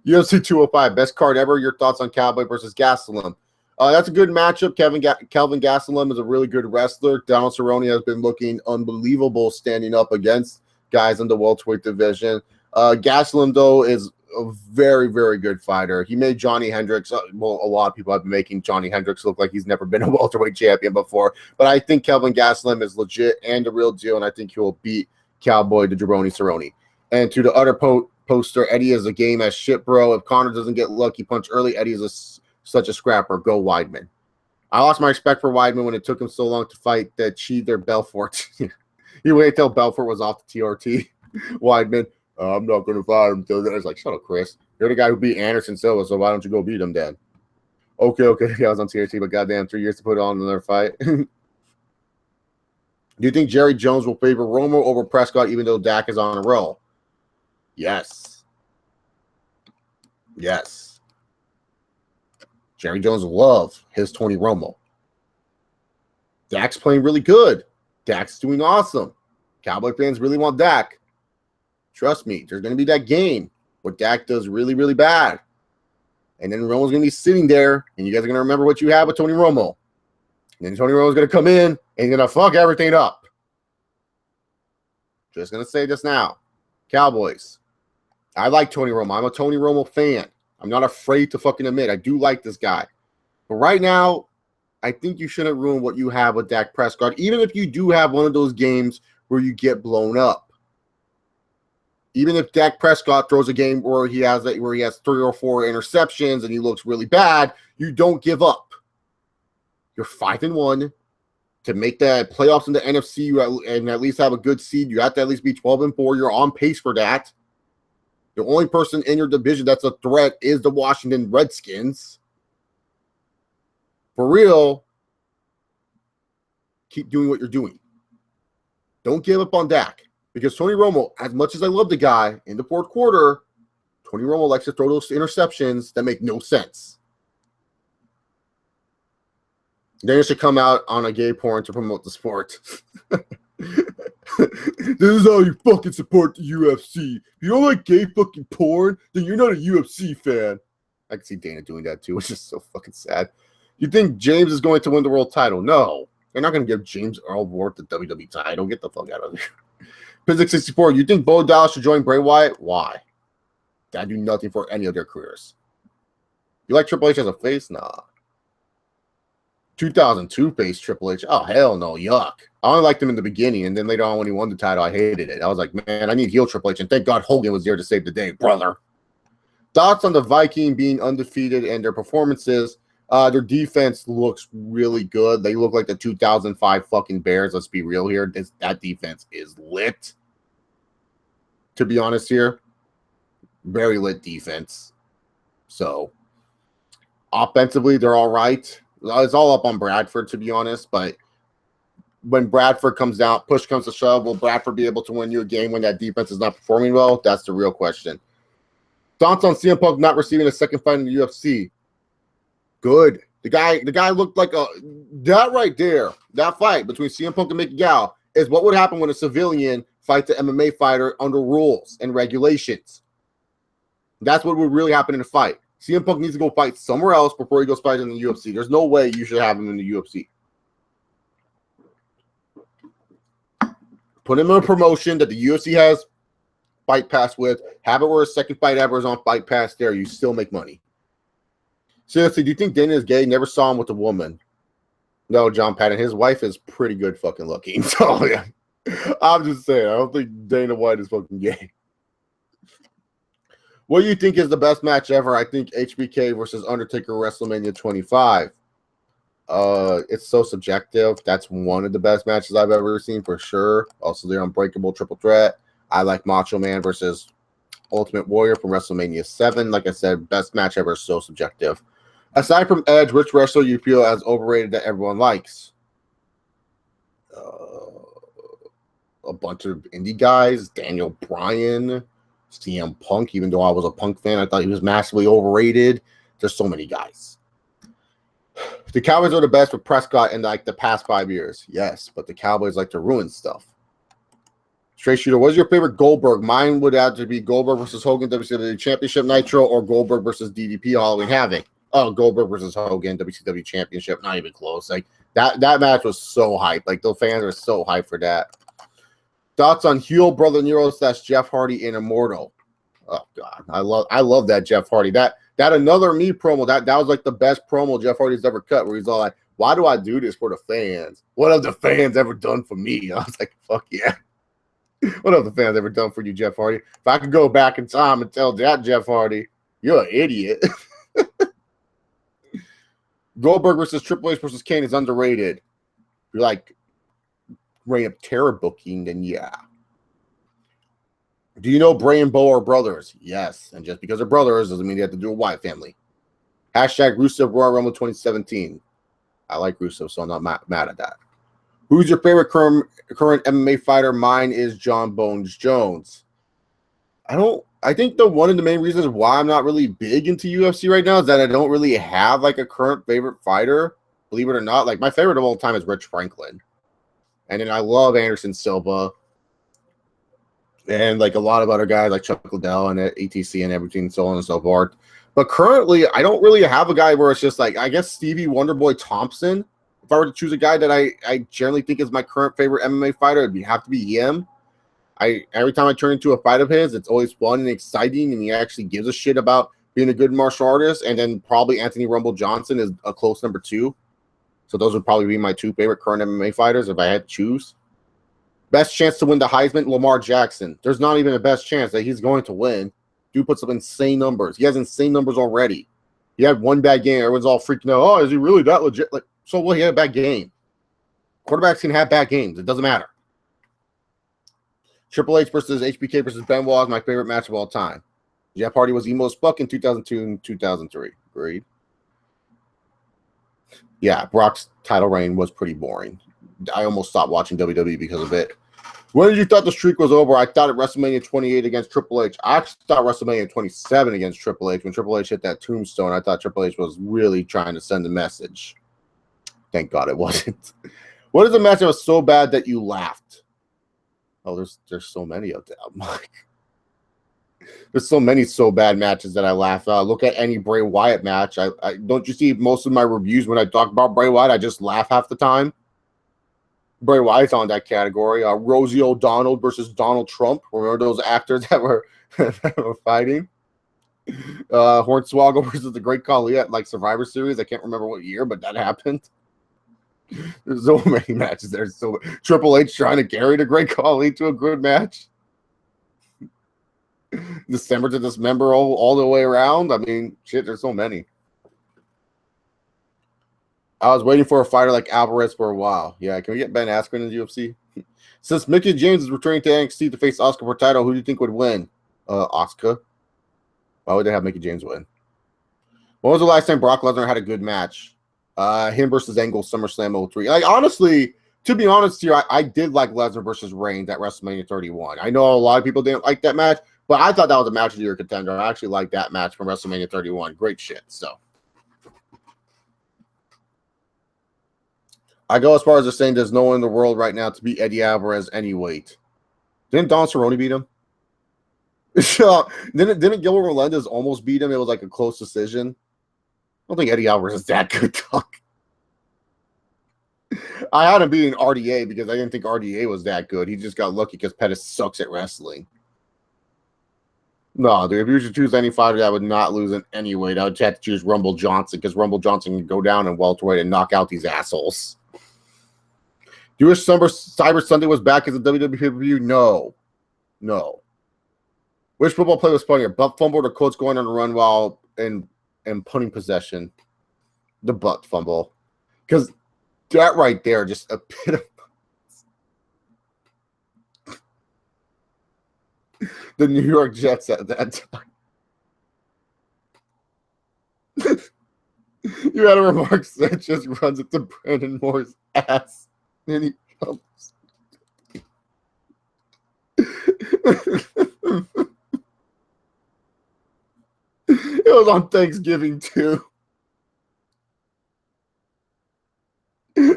UFC 205, best card ever. Your thoughts on Cowboy versus Gastelum? That's a good matchup. Kelvin Gastelum is a really good wrestler. Donald Cerrone has been looking unbelievable standing up against guys in the welterweight division. Gastelum, though, is a very, very good fighter. He made Johnny Hendricks. Well, a lot of people have been making Johnny Hendricks look like he's never been a welterweight champion before. But I think Kelvin Gastelum is legit and the real deal, and I think he will beat Cowboy to Jabroni Cerrone. And to the other poster, Eddie is a game as shit, bro. If Conor doesn't get lucky punch early, Eddie is such a scrapper. Go Weidman. I lost my respect for Weidman when it took him so long to fight that cheater Belfort. He waited till Belfort was off the TRT. Weidman, I'm not going to fight him until then. I was like, shut up, Chris. You're the guy who beat Anderson Silva, so why don't you go beat him then? Okay. I was on TRT, but goddamn, 3 years to put on another fight. Do you think Jerry Jones will favor Romo over Prescott even though Dak is on a roll? Yes. Jerry Jones love his Tony Romo. Dak's playing really good. Dak's doing awesome. Cowboy fans really want Dak. Trust me, there's going to be that game where Dak does really, really bad. And then Romo's going to be sitting there, and you guys are going to remember what you have with Tony Romo. And then Tony Romo's going to come in, and he's going to fuck everything up. Just going to say this now. Cowboys. I like Tony Romo. I'm a Tony Romo fan. I'm not afraid to fucking admit I do like this guy. But right now, I think you shouldn't ruin what you have with Dak Prescott, even if you do have one of those games where you get blown up. Even if Dak Prescott throws a game where he has 3 or 4 interceptions and he looks really bad, you don't give up. You're 5-1. To make the playoffs in the NFC and at least have a good seed, you have to at least be 12-4. You're on pace for that. The only person in your division that's a threat is the Washington Redskins. For real, keep doing what you're doing. Don't give up on Dak. Because Tony Romo, as much as I love the guy, in the fourth quarter, Tony Romo likes to throw those interceptions that make no sense. Then you should come out on a gay porn to promote the sport. This is how you fucking support the UFC. If you don't like gay fucking porn, then you're not a UFC fan. I can see Dana doing that too, which is so fucking sad. You think James is going to win the world title? No. They're not going to give James Ellsworth the WWE title. Get the fuck out of here. Physics 64, you think Bo Dallas should join Bray Wyatt? Why? That do nothing for any of their careers. You like Triple H as a face? Nah. 2002 face Triple H. Oh, hell no. Yuck. I only liked him in the beginning, and then later on when he won the title, I hated it. I was like, man, I need heel Triple H, and thank God Hogan was there to save the day, brother. Thoughts on the Viking being undefeated and their performances? Their defense looks really good. They look like the 2005 fucking Bears. Let's be real here. That defense is lit. To be honest here, very lit defense. So, offensively, they're all right. It's all up on Bradford, to be honest. But when Bradford comes down, push comes to shove, will Bradford be able to win you a game when that defense is not performing well? That's the real question. Thoughts on CM Punk not receiving a second fight in the UFC? Good. The guy looked like that right there. That fight between CM Punk and Mickey Gall is what would happen when a civilian fights an MMA fighter under rules and regulations. That's what would really happen in a fight. CM Punk needs to go fight somewhere else before he goes fight in the UFC. There's no way you should have him in the UFC. Put him in a promotion that the UFC has Fight Pass with. Have it where a second fight ever is on Fight Pass there. You still make money. Seriously, do you think Dana is gay? Never saw him with a woman. No, John Patton. His wife is pretty good fucking looking. So, yeah. I'm just saying. I don't think Dana White is fucking gay. What do you think is the best match ever? I think HBK versus Undertaker WrestleMania 25. It's so subjective. That's one of the best matches I've ever seen for sure. Also, the Unbreakable Triple Threat. I like Macho Man versus Ultimate Warrior from WrestleMania 7. Like I said, best match ever. So subjective. Aside from Edge, which wrestler you feel as overrated that everyone likes? A bunch of indie guys. Daniel Bryan, CM Punk. Even though I was a Punk fan, I thought he was massively overrated. There's so many guys. The Cowboys are the best with Prescott in like the past 5 years. Yes, but the Cowboys like to ruin stuff. Straight Shooter, what's your favorite Goldberg? Mine would have to be Goldberg versus Hogan, WCW Championship Nitro, or Goldberg versus DDP Halloween Havoc. Oh, Goldberg versus Hogan, WCW Championship, not even close. Like that match was so hyped. Like the fans are so hyped for that. Thoughts on heel Brother Nero / Jeff Hardy in Immortal? Oh God, I love that Jeff Hardy. That Another Me promo. That was like the best promo Jeff Hardy's ever cut. Where he's all like, "Why do I do this for the fans? What have the fans ever done for me?" I was like, "Fuck yeah." What have the fans ever done for you, Jeff Hardy? If I could go back in time and tell that Jeff Hardy, you're an idiot. Goldberg versus Triple H versus Kane is underrated. If you're like Reign of Terror booking, then yeah. Do you know Bray and Bo are brothers? Yes. And just because they're brothers doesn't mean they have to do a Wyatt family. Hashtag Rusev Royal Rumble 2017. I like Rusev, so I'm not mad at that. Who's your favorite current MMA fighter? Mine is John Bones Jones. I think one of the main reasons why I'm not really big into UFC right now is that I don't really have like a current favorite fighter. Believe it or not, like my favorite of all time is Rich Franklin. And then I love Anderson Silva. And like a lot of other guys like Chuck Liddell and ATC and everything, so on and so forth. But currently, I don't really have a guy where it's just like, I guess Stevie Wonderboy Thompson. If I were to choose a guy that I generally think is my current favorite MMA fighter, it'd have to be him. Every time I turn into a fight of his, it's always fun and exciting, and he actually gives a shit about being a good martial artist. And then probably Anthony Rumble Johnson is a close number 2. So those would probably be my 2 favorite current MMA fighters if I had to choose. Best chance to win the Heisman, Lamar Jackson. There's not even a best chance that he's going to win. Dude puts up insane numbers. He has insane numbers already. He had one bad game. Everyone's all freaking out. Oh, is he really that legit? Like, so what? He had a bad game. Quarterbacks can have bad games. It doesn't matter. Triple H versus HBK versus Benoit is my favorite match of all time. Jeff Hardy was emo as fuck in 2002 and 2003. Agreed. Yeah, Brock's title reign was pretty boring. I almost stopped watching WWE because of it. When did you thought the streak was over? I thought at WrestleMania 28 against Triple H. I actually thought WrestleMania 27 against Triple H. When Triple H hit that tombstone, I thought Triple H was really trying to send a message. Thank God it wasn't. What is a match that was so bad that you laughed? Oh, there's so many of them. There's so many so bad matches that I laugh. Look at any Bray Wyatt match. I don't you see most of my reviews when I talk about Bray Wyatt, I just laugh half the time. Bray Wyatt's on that category. Rosie O'Donnell versus Donald Trump. Remember those actors that were fighting? Hornswoggle versus the Great Khali at like Survivor Series. I can't remember what year, but that happened. There's so many matches. There's so Triple H trying to carry the Great Khali to a good match. December to Dismember all the way around. I mean, shit, there's so many. I was waiting for a fighter like Alvarez for a while. Yeah, can we get Ben Askren in the UFC? Since Mickie James is returning to NXT to face Asuka for title, who do you think would win? Asuka. Why would they have Mickie James win? When was the last time Brock Lesnar had a good match? Him versus Angle, SummerSlam 03. Like, honestly, to be honest here, I did like Lesnar versus Reigns at WrestleMania 31. I know a lot of people didn't like that match, but I thought that was a match of the year contender. I actually liked that match from WrestleMania 31. Great shit. So I go as far as saying there's no one in the world right now to beat Eddie Alvarez any weight. Didn't Don Cerrone beat him? Didn't Gilbert Melendez almost beat him? It was like a close decision. I don't think Eddie Alvarez is that good, dog. I had him beating RDA because I didn't think RDA was that good. He just got lucky because Pettis sucks at wrestling. No, dude, if you should choose any fighter that would not lose in any weight, I would have to choose Rumble Johnson because Rumble Johnson can go down in welterweight and knock out these assholes. Do you wish Cyber Sunday was back as a WWE pay-per-view? No. Which football play was funnier? Butt fumble or Colts going on a run while and punting possession? The butt fumble. Because that right there just epitomizes the New York Jets at that time. You had a remark that just runs it to Brandon Moore's ass. And he comes. It was on Thanksgiving, too.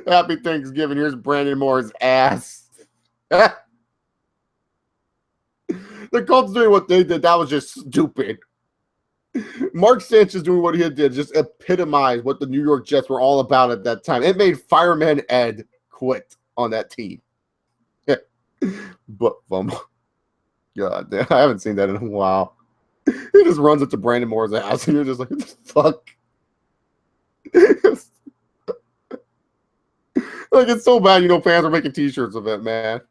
Happy Thanksgiving. Here's Brandon Moore's ass. The Colts doing what they did, that was just stupid. Mark Sanchez doing what he did just epitomized what the New York Jets were all about at that time. It made Fireman Ed quit on that team. But God damn, I haven't seen that in a while. He just runs it to Brandon Moore's ass, and you're just like, what the fuck? Like, it's so bad, fans are making t-shirts of it, man.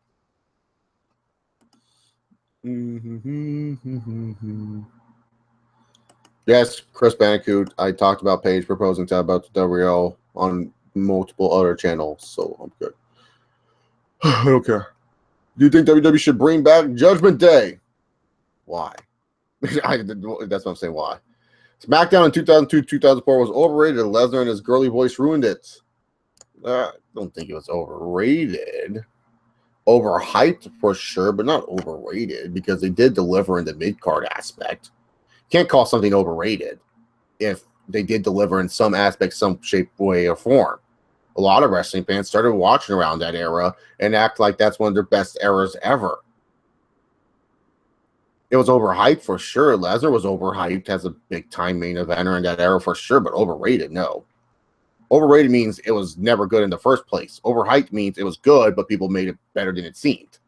Yes, Chris Bandicoot. I talked about Paige proposing to about the WL on multiple other channels, so I'm good. I don't care. Do you think WWE should bring back Judgment Day? Why? That's what I'm saying. Why? SmackDown in 2002-2004 was overrated. Lesnar and his girly voice ruined it. I don't think it was overrated. Overhyped for sure, but not overrated because they did deliver in the mid-card aspect. Can't call something overrated if they did deliver in some aspect, some shape, way, or form. A lot of wrestling fans started watching around that era and act like that's one of their best eras ever. It was overhyped for sure. Lesnar was overhyped as a big-time main eventer in that era for sure, but overrated, no. Overrated means it was never good in the first place. Overhyped means it was good, but people made it better than it seemed.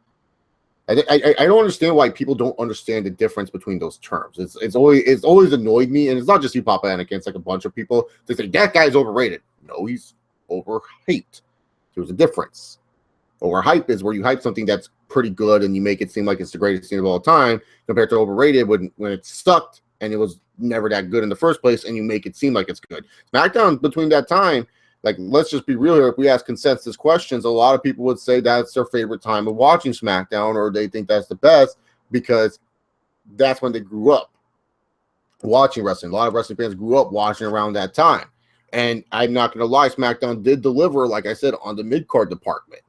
I don't understand why people don't understand the difference between those terms. It's always annoyed me, and it's not just you, Papa Anakin. It's like a bunch of people. They say, that guy's overrated. No, he's overhyped. There's a difference. Overhype is where you hype something that's pretty good and you make it seem like it's the greatest thing of all time, compared to overrated when it sucked and it was never that good in the first place, and you make it seem like it's good. SmackDown between that time, like, let's just be real here. If we ask consensus questions, a lot of people would say that's their favorite time of watching SmackDown, or they think that's the best because that's when they grew up. watching wrestling. A lot of wrestling fans grew up watching around that time. And I'm not going to lie, SmackDown did deliver, like I said, on the mid-card department.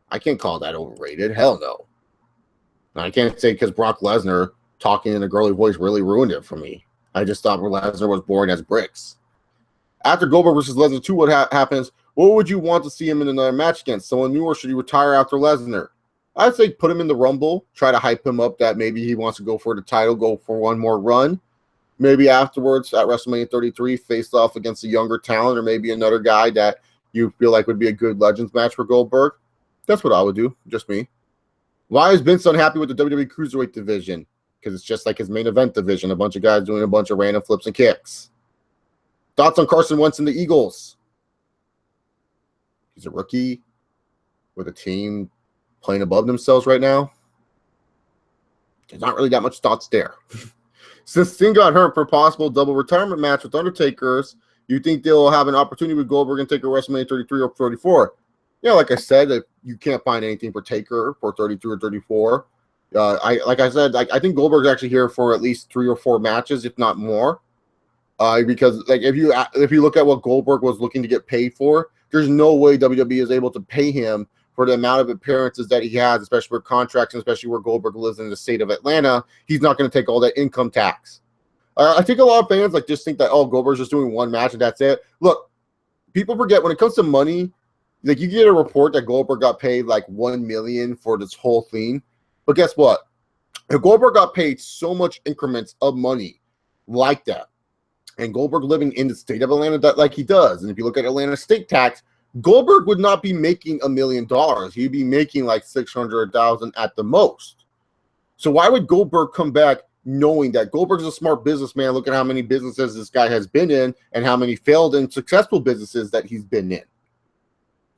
I can't call that overrated. Hell no. I can't say because Brock Lesnar talking in a girly voice really ruined it for me. I just thought Lesnar was boring as bricks. After Goldberg versus Lesnar 2, what happens? What would you want to see him in another match against? Someone new, or should he retire after Lesnar? I'd say put him in the Rumble, try to hype him up that maybe he wants to go for the title, go for one more run. Maybe afterwards at WrestleMania 33, face off against a younger talent or maybe another guy that you feel like would be a good Legends match for Goldberg. That's what I would do, just me. Why is Vince unhappy with the WWE Cruiserweight division? Because it's just like his main event division, a bunch of guys doing a bunch of random flips and kicks. Thoughts on Carson Wentz and the Eagles? He's a rookie with a team playing above themselves right now. There's not really that much thoughts there. Since Sting got hurt for a possible double retirement match with Undertakers, you think they'll have an opportunity with Goldberg and Taker WrestleMania 33 or 34? Yeah, like I said, if you can't find anything for Taker for 33 or 34. I think Goldberg's actually here for at least 3 or 4 matches, if not more. Because like if you look at what Goldberg was looking to get paid for, there's no way WWE is able to pay him for the amount of appearances that he has, especially for contracts, and especially where Goldberg lives in the state of Atlanta. He's not going to take all that income tax. I think a lot of fans just think that, oh, Goldberg's just doing one match and that's it. Look, people forget when it comes to money, like you get a report that Goldberg got paid like $1 million for this whole thing. But guess what? If Goldberg got paid so much increments of money like that, and Goldberg living in the state of Atlanta that like he does, and if you look at Atlanta state tax, Goldberg would not be making $1 million. He'd be making like $600,000 at the most. So why would Goldberg come back knowing that Goldberg's a smart businessman? Look at how many businesses this guy has been in and how many failed and successful businesses that he's been in.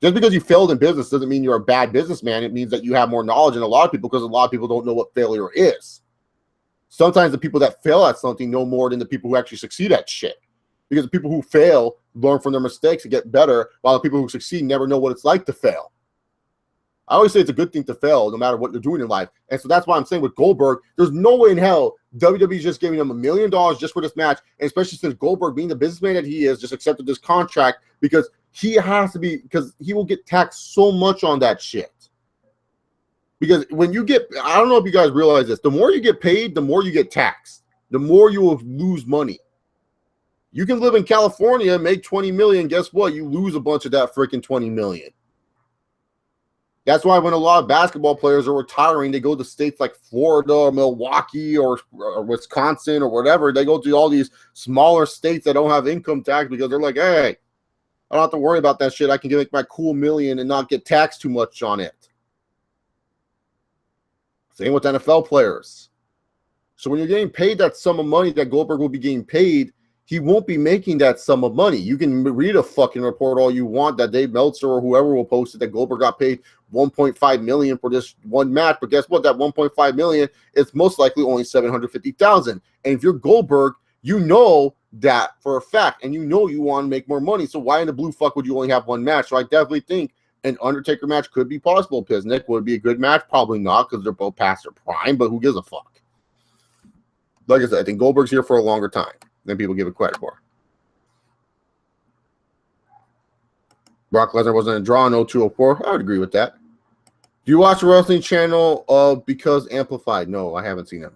Just because you failed in business doesn't mean you're a bad businessman. It means that you have more knowledge than a lot of people, because a lot of people don't know what failure is. Sometimes the people that fail at something know more than the people who actually succeed at shit. Because the people who fail learn from their mistakes and get better, while the people who succeed never know what it's like to fail. I always say it's a good thing to fail no matter what you're doing in life. And so that's why I'm saying with Goldberg, there's no way in hell WWE's just giving him $1 million just for this match, and especially since Goldberg, being the businessman that he is, just accepted this contract, because he has to be, because he will get taxed so much on that shit. Because when you get, I don't know if you guys realize this, the more you get paid, the more you get taxed. The more you will lose money. You can live in California, make $20 million. Guess what? You lose a bunch of that freaking $20 million. That's why when a lot of basketball players are retiring, they go to states like Florida or Milwaukee or Wisconsin or whatever. They go to all these smaller states that don't have income tax, because they're like, hey, I don't have to worry about that shit. I can make my cool $1 million and not get taxed too much on it. Same with NFL players. So when you're getting paid that sum of money that Goldberg will be getting paid, he won't be making that sum of money. You can read a fucking report all you want that Dave Meltzer or whoever will post it that Goldberg got paid $1.5 million for this one match. But guess what? That $1.5 million is most likely only $750,000. And if you're Goldberg, you know that for a fact, and you know you want to make more money. So why in the blue fuck would you only have one match? So I definitely think an Undertaker match could be possible. Pisnick, would it be a good match? Probably not, because they're both past their prime. But who gives a fuck? Like I said, I think Goldberg's here for a longer time than people give it credit for. Brock Lesnar wasn't a draw in 0204. I would agree with that. Do you watch the wrestling channel Because Amplified? No, I haven't seen it.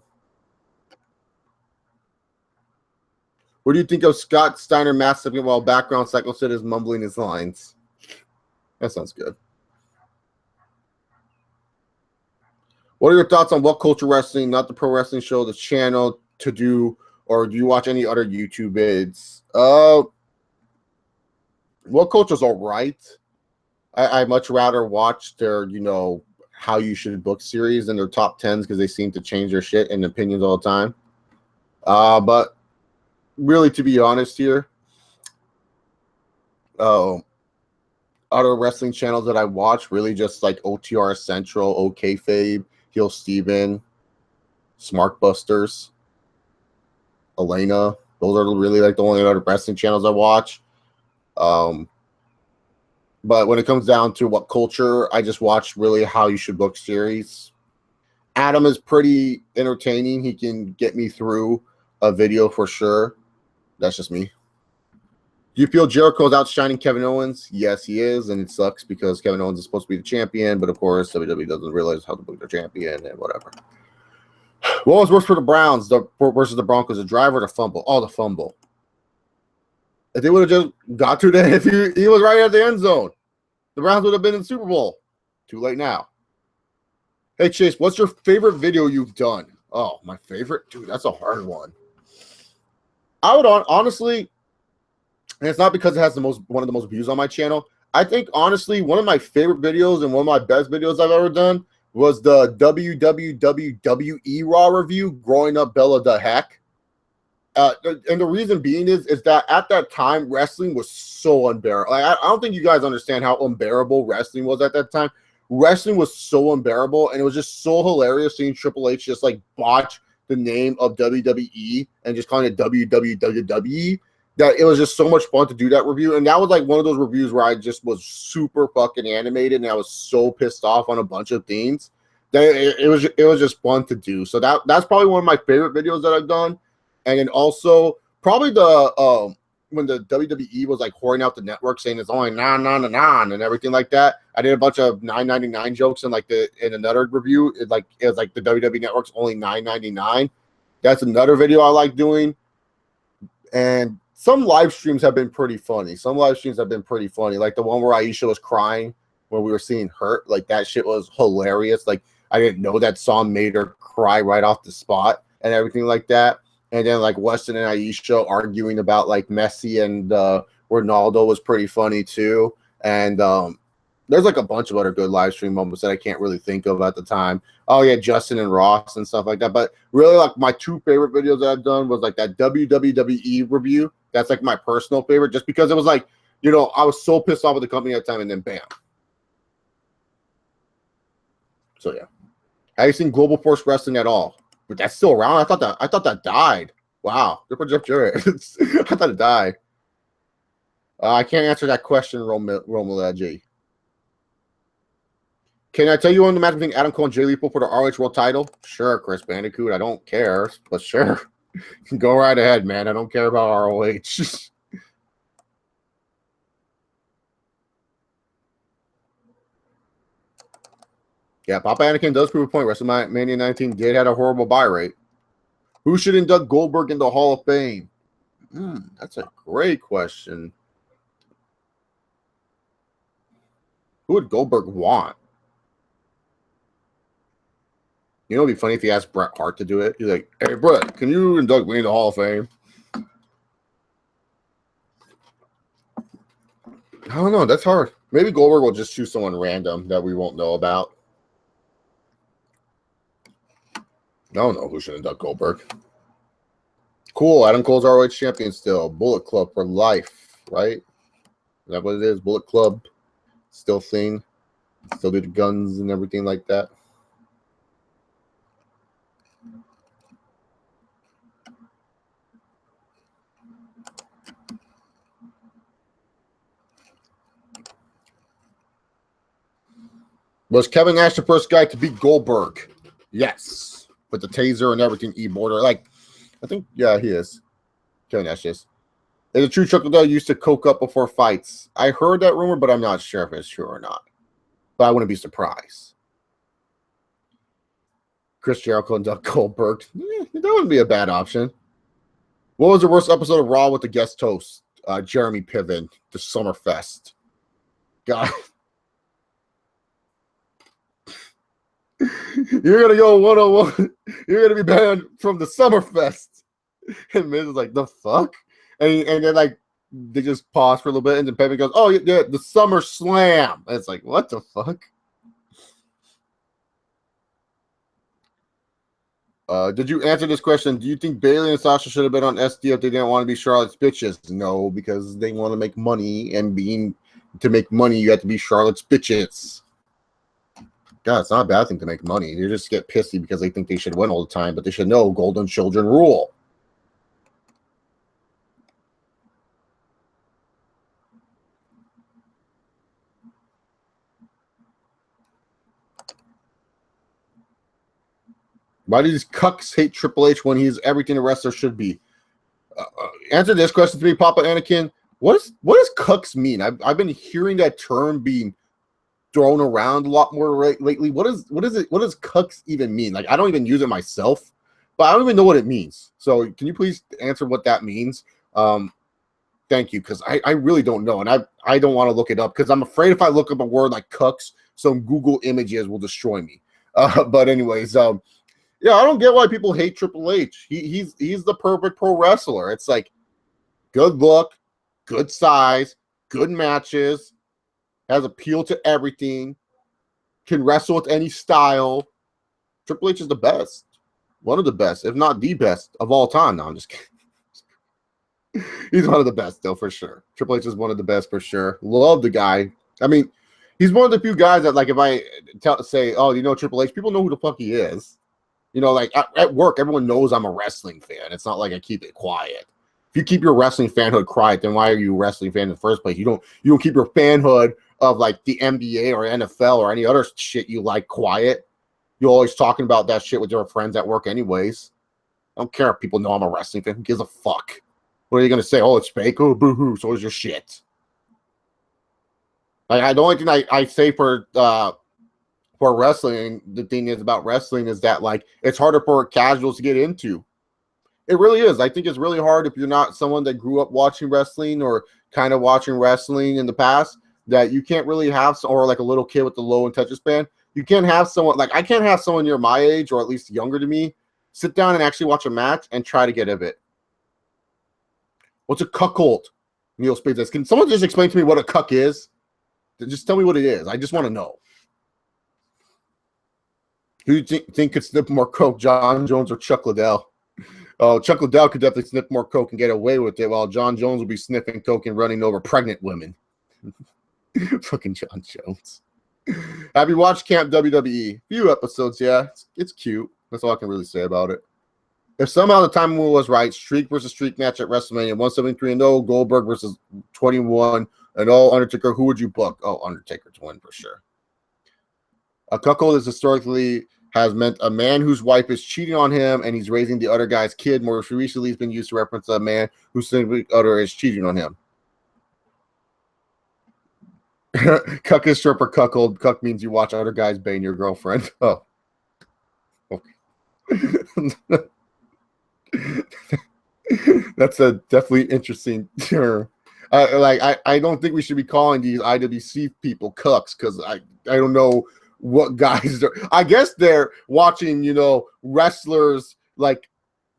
What do you think of Scott Steiner massively while background Cycle Sid is mumbling his lines? That sounds good. What are your thoughts on What Culture Wrestling, not the pro wrestling show, the channel to do, or do you watch any other YouTube vids? What Culture's all right. I much rather watch their, how you should book series than their top 10s, because they seem to change their shit and opinions all the time. But really, to be honest here, other wrestling channels that I watch, really just like OTR Central, OK Fabe, Heel Steven, Smart Busters, Elena. Those are really like the only other wrestling channels I watch. But when it comes down to What Culture, I just watch really How You Should Book series. Adam is pretty entertaining. He can get me through a video for sure. That's just me. Do you feel Jericho's outshining Kevin Owens? Yes, he is, and it sucks because Kevin Owens is supposed to be the champion, but of course, WWE doesn't realize how to book their champion and whatever. What was worse for the Browns versus the Broncos? The drive or the fumble? Oh, the fumble. If they would have just got to that, if he was right at the end zone, the Browns would have been in the Super Bowl. Too late now. Hey, Chase, what's your favorite video you've done? Oh, my favorite? Dude, that's a hard one. I would honestly, and it's not because it has one of the most views on my channel. I think, honestly, one of my favorite videos and one of my best videos I've ever done was the WWE Raw review, Growing Up Bella the Heck. And the reason being is that at that time, wrestling was so unbearable. Like, I don't think you guys understand how unbearable wrestling was at that time. Wrestling was so unbearable, and it was just so hilarious seeing Triple H just like botch the name of WWE and just calling it WWE, that it was just so much fun to do that review. And that was like one of those reviews where I just was super fucking animated, and I was so pissed off on a bunch of things that it was just fun to do. So that's probably one of my favorite videos that I've done. And then also probably the when the WWE was like whoring out the network saying it's only $9.99 and everything like that. I did a bunch of $9.99 jokes in another review. It was like the WWE network's only $9.99. That's another video I like doing. And some live streams have been pretty funny. Like the one where Aisha was crying when we were seeing Hurt. Like that shit was hilarious. Like I didn't know that song made her cry right off the spot and everything like that. And then like Weston and Aisha arguing about like Messi and Ronaldo was pretty funny too. And there's like a bunch of other good live stream moments that I can't really think of at the time. Oh yeah, Justin and Ross and stuff like that. But really, like my two favorite videos that I've done was like that WWE review. That's like my personal favorite, just because it was like, you know, I was so pissed off with the company at the time, and then bam. So yeah, have you seen Global Force Wrestling at all? But that's still around. I thought that died. Wow, I thought it died. I can't answer that question, Romel G. Can I tell you on the match between Adam Cole and Jay Lethal for the ROH World Title? Sure, Chris Bandicoot. I don't care, but sure, go right ahead, man. I don't care about ROH. Yeah, Papa Anakin does prove a point. WrestleMania 19 did have a horrible buy rate. Who should induct Goldberg in the Hall of Fame? That's a great question. Who would Goldberg want? You know, it'd be funny if he asked Bret Hart to do it. He's like, "Hey, Bret, can you induct me in the Hall of Fame?" I don't know. That's hard. Maybe Goldberg will just choose someone random that we won't know about. I don't know who should induct Goldberg. Cool. Adam Cole's ROH champion still. Bullet Club for life, right? Is that what it is? Bullet Club still thing. Still do the guns and everything like that. Was Kevin Nash the first guy to beat Goldberg? Yes. With the taser and everything, E-border. Like, I think, yeah, he is. Kevin Nash is. Is it true Chuck Liddell used to coke up before fights? I heard that rumor, but I'm not sure if it's true or not. But I wouldn't be surprised. Chris Jericho and Doug Goldberg. That wouldn't be a bad option. What was the worst episode of Raw with the guest host? Jeremy Piven, the Summerfest. God. You're gonna go 101. You're gonna be banned from the Summerfest. And Miz is like, the fuck? And then like they just pause for a little bit, and then Piven goes, "Oh yeah, the Summer Slam." And it's like, what the fuck? Did you answer this question? Do you think Bayley and Sasha should have been on SD if they didn't want to be Charlotte's bitches? No, because they want to make money, and to make money, you have to be Charlotte's bitches. God, it's not a bad thing to make money. You just get pissy because they think they should win all the time, but they should know golden children rule. Why do these cucks hate Triple H when he's everything a wrestler should be? Answer this question to me, Papa Anakin. What does cucks mean? I've been hearing that term being thrown around a lot more lately. What does cucks even mean? Like, I don't even use it myself, but I don't even know what it means. So can you please answer what that means? Thank you, because I really don't know, and I don't want to look it up because I'm afraid if I look up a word like cucks, some Google images will destroy me. But anyways, yeah, I don't get why people hate Triple H. He's the perfect pro wrestler. It's like good look, good size, good matches, has appeal to everything, can wrestle with any style. Triple H is the best, one of the best, if not the best of all time. No, I'm just kidding. He's one of the best, though, for sure. Triple H is one of the best, for sure. Love the guy. I mean, he's one of the few guys that, like, if I say, oh, you know Triple H, people know who the fuck he is. You know, like, at work, everyone knows I'm a wrestling fan. It's not like I keep it quiet. If you keep your wrestling fanhood quiet, then why are you a wrestling fan in the first place? You don't keep your fanhood of, like, the NBA or NFL or any other shit you like quiet. You're always talking about that shit with your friends at work anyways. I don't care if people know I'm a wrestling fan. Who gives a fuck? What are you going to say? Oh, it's fake? Oh, boo-hoo. So is your shit. Like, the only thing I say for wrestling, the thing is about wrestling is that, like, it's harder for casuals to get into. It really is. I think it's really hard if you're not someone that grew up watching wrestling or kind of watching wrestling in the past, that you can't really have, or like a little kid with the low attention span. You can't have someone, like, I can't have someone near my age or at least younger to me sit down and actually watch a match and try to get of it. What's a cuckold? Neil Spade says, can someone just explain to me what a cuck is? Just tell me what it is. I just want to know. Who do you think could snip more coke, John Jones or Chuck Liddell? Oh, Chuck Liddell could definitely snip more coke and get away with it, while John Jones will be sniffing coke and running over pregnant women. Fucking John Jones. Have you watched Camp WWE? Few episodes, yeah. It's cute. That's all I can really say about it. If somehow the time rule was right, streak versus streak match at WrestleMania 173-0, Goldberg versus 21-0, Undertaker, who would you book? Oh, Undertaker to win for sure. A cuckold is historically has meant a man whose wife is cheating on him and he's raising the other guy's kid. More recently, it's been used to reference a man whose significant other is cheating on him. Cuck is short for cuckold. Cuck means you watch other guys bang your girlfriend. Oh. Okay. That's a definitely interesting term. I don't think we should be calling these IWC people cucks, because I don't know what guys are. I guess they're watching, wrestlers like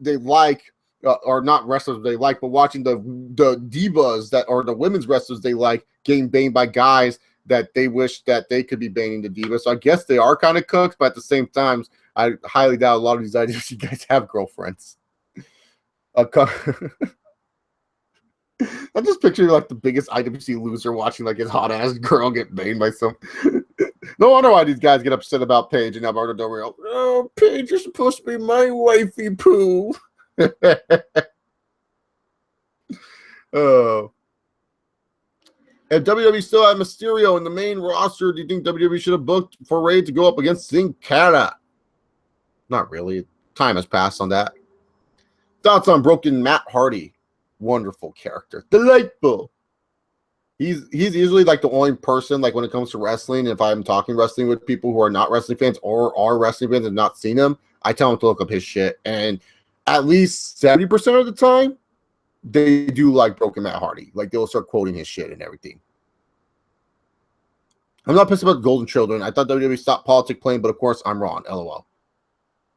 they like, or not wrestlers they like, but watching the divas that are the women's wrestlers they like getting banged by guys that they wish that they could be banging the divas. So I guess they are kind of cooks, but at the same time, I highly doubt a lot of these IWC guys have girlfriends. I'm just picturing like the biggest IWC loser watching like his hot ass girl get banged by some. No wonder why these guys get upset about Paige and Alberto Del Rio. Oh, Paige, you're supposed to be my wifey poo. Oh. If WWE still had Mysterio in the main roster, do you think WWE should have booked for Ray to go up against Sin Cara? Not really. Time has passed on that. Thoughts on Broken Matt Hardy? Wonderful character. Delightful. He's usually like the only person, like when it comes to wrestling, if I'm talking wrestling with people who are not wrestling fans or are wrestling fans and have not seen him, I tell them to look up his shit. And at least 70% of the time, they do like Broken Matt Hardy. Like they'll start quoting his shit and everything. I'm not pissed about the Golden Children. I thought WWE stopped politic playing, but of course I'm wrong. LOL.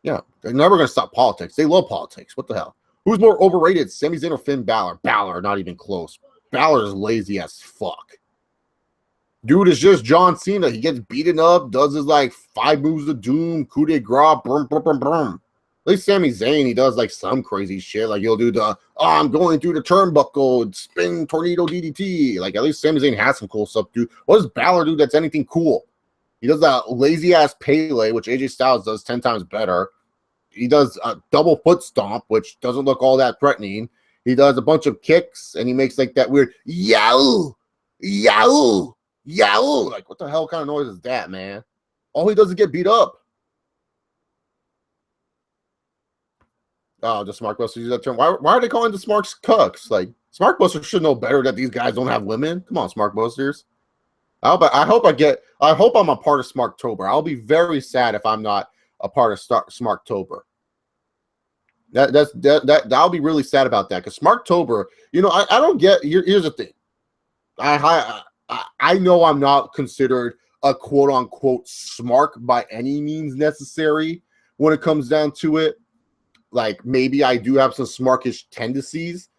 Yeah, they're never going to stop politics. They love politics. What the hell? Who's more overrated, Sami Zayn or Finn Balor? Balor, not even close. Balor is lazy as fuck. Dude is just John Cena. He gets beaten up, does his like 5 moves of doom, coup de grace, brum, brum, brum, brum. At least Sami Zayn, he does like some crazy shit. Like he'll do the, I'm going through the turnbuckle, spin tornado DDT. Like at least Sami Zayn has some cool stuff, dude. What does Balor do that's anything cool? He does that lazy ass Pele, which AJ Styles does 10 times better. He does a double foot stomp, which doesn't look all that threatening. He does a bunch of kicks, and he makes like that weird yow, yow, yow. Like, what the hell kind of noise is that, man? All he does is get beat up. Oh, the Smart Busters use that term. Why are they calling the Smarks cucks? Like, Smart Busters should know better that these guys don't have women. Come on, Smart Busters. I hope I'm a part of Smarktober. I'll be very sad if I'm not a part of Smarktober. I'll be really sad about that, because Smarktober, I don't get. Here's the thing. I know I'm not considered a quote unquote smark by any means necessary when it comes down to it. Like, maybe I do have some smarkish tendencies.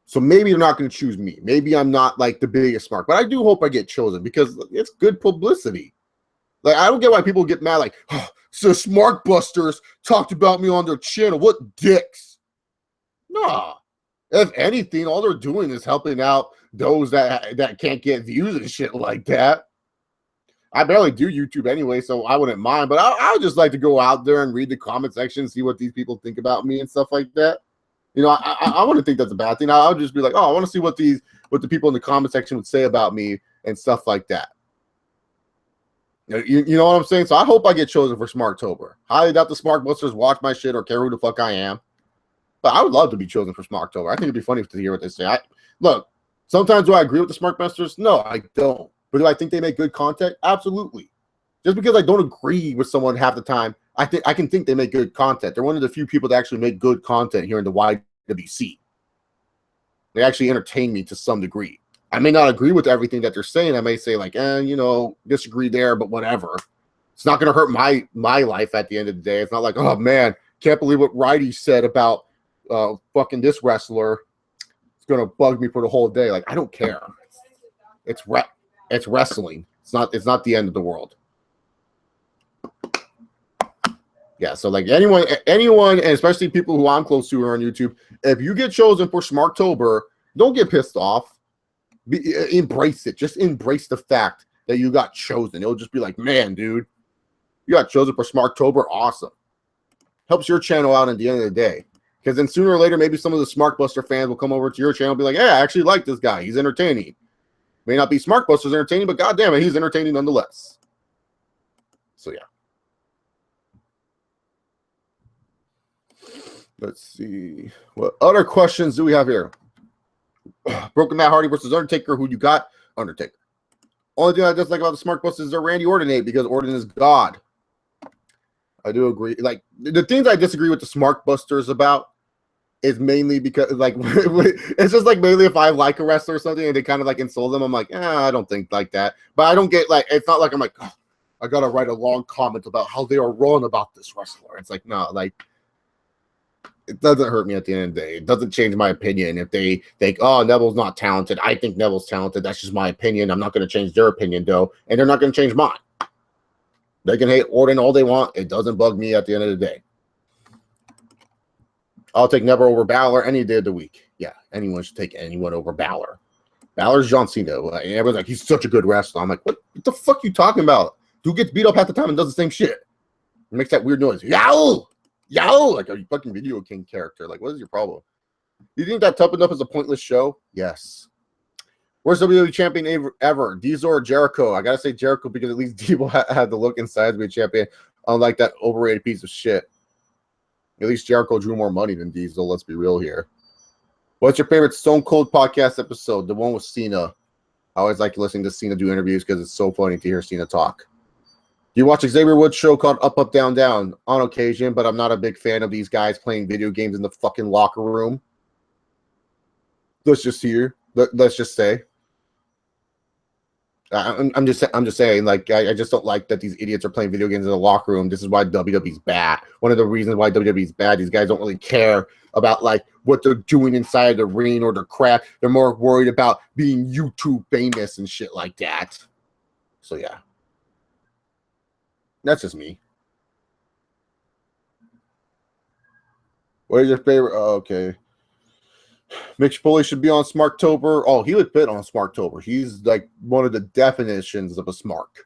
So maybe they're not going to choose me. Maybe I'm not like the biggest smark, but I do hope I get chosen because it's good publicity. Like, I don't get why people get mad. Like, oh, so Smart Busters talked about me on their channel. What dicks? Nah. If anything, all they're doing is helping out those that can't get views and shit like that. I barely do YouTube anyway, so I wouldn't mind. But I would just like to go out there and read the comment section, see what these people think about me and stuff like that. I wouldn't think that's a bad thing. I'll just be like, oh, I want to see what the people in the comment section would say about me and stuff like that. You know what I'm saying? So I hope I get chosen for Smarktober. Highly doubt the Smart Busters watch my shit or care who the fuck I am. But I would love to be chosen for Smarktober. I think it'd be funny to hear what they say. Look, sometimes do I agree with the Smart Busters? No, I don't. But do I think they make good content? Absolutely. Just because I don't agree with someone half the time, I can think they make good content. They're one of the few people that actually make good content here in the YWC. They actually entertain me to some degree. I may not agree with everything that they're saying. I may say like, disagree there, but whatever. It's not going to hurt my life at the end of the day. It's not like, oh man, can't believe what Righty said about fucking this wrestler. It's going to bug me for the whole day. Like, I don't care. It's wrestling. It's not the end of the world. Yeah, so like anyone, and especially people who I'm close to who are on YouTube, if you get chosen for Smarktober, don't get pissed off. Embrace it. Just embrace the fact that you got chosen. It'll just be like, man, dude, you got chosen for Smarktober. Awesome. Helps your channel out at the end of the day. Because then sooner or later, maybe some of the Smarkbuster fans will come over to your channel and be like, hey, I actually like this guy. He's entertaining. May not be Smarkbusters entertaining, but goddamn it, he's entertaining nonetheless. So yeah. Let's see. What other questions do we have here? Broken Matt Hardy versus Undertaker. Who you got? Undertaker. Only thing I dislike about the Smarkbusters is Randy Orton because Orton is God. I do agree. Like, the things I disagree with the Smarkbusters about is mainly because, like, it's just like mainly if I like a wrestler or something and they kind of like insult them, I'm like, I don't think like that. But I don't get like, it's not like I'm like, oh, I gotta write a long comment about how they are wrong about this wrestler. It's like, no, like, it doesn't hurt me at the end of the day. It doesn't change my opinion. If they think, oh, Neville's not talented, I think Neville's talented. That's just my opinion. I'm not going to change their opinion, though, and they're not going to change mine. They can hate Orton all they want. It doesn't bug me at the end of the day. I'll take Neville over Balor any day of the week. Yeah, anyone should take anyone over Balor. Balor's John Cena. Like, everyone's like, he's such a good wrestler. I'm like, what the fuck are you talking about? Dude gets beat up half the time and does the same shit. It makes that weird noise. Yow! Yo, like a fucking Video King character. Like, what is your problem? Do you think that Tough Enough is a pointless show? Yes. Worst WWE champion ever? Diesel or Jericho? I gotta say Jericho because at least Diesel had the look inside to be a champion, unlike that overrated piece of shit. At least Jericho drew more money than Diesel. Let's be real here. What's your favorite Stone Cold podcast episode? The one with Cena. I always like listening to Cena do interviews because it's so funny to hear Cena talk. Do you watch Xavier Woods' show called Up, Up, Down, Down? On occasion, but I'm not a big fan of these guys playing video games in the fucking locker room. Let's just say. I'm just saying, like, I just don't like that these idiots are playing video games in the locker room. This is why WWE's bad. One of the reasons why WWE's bad, these guys don't really care about, like, what they're doing inside the ring or their craft. They're more worried about being YouTube famous and shit like that. So, yeah. That's just me. What is your favorite? Oh, okay. Mick Foley should be on Smarktober. Oh, he would fit on Smarktober. He's like one of the definitions of a Smark.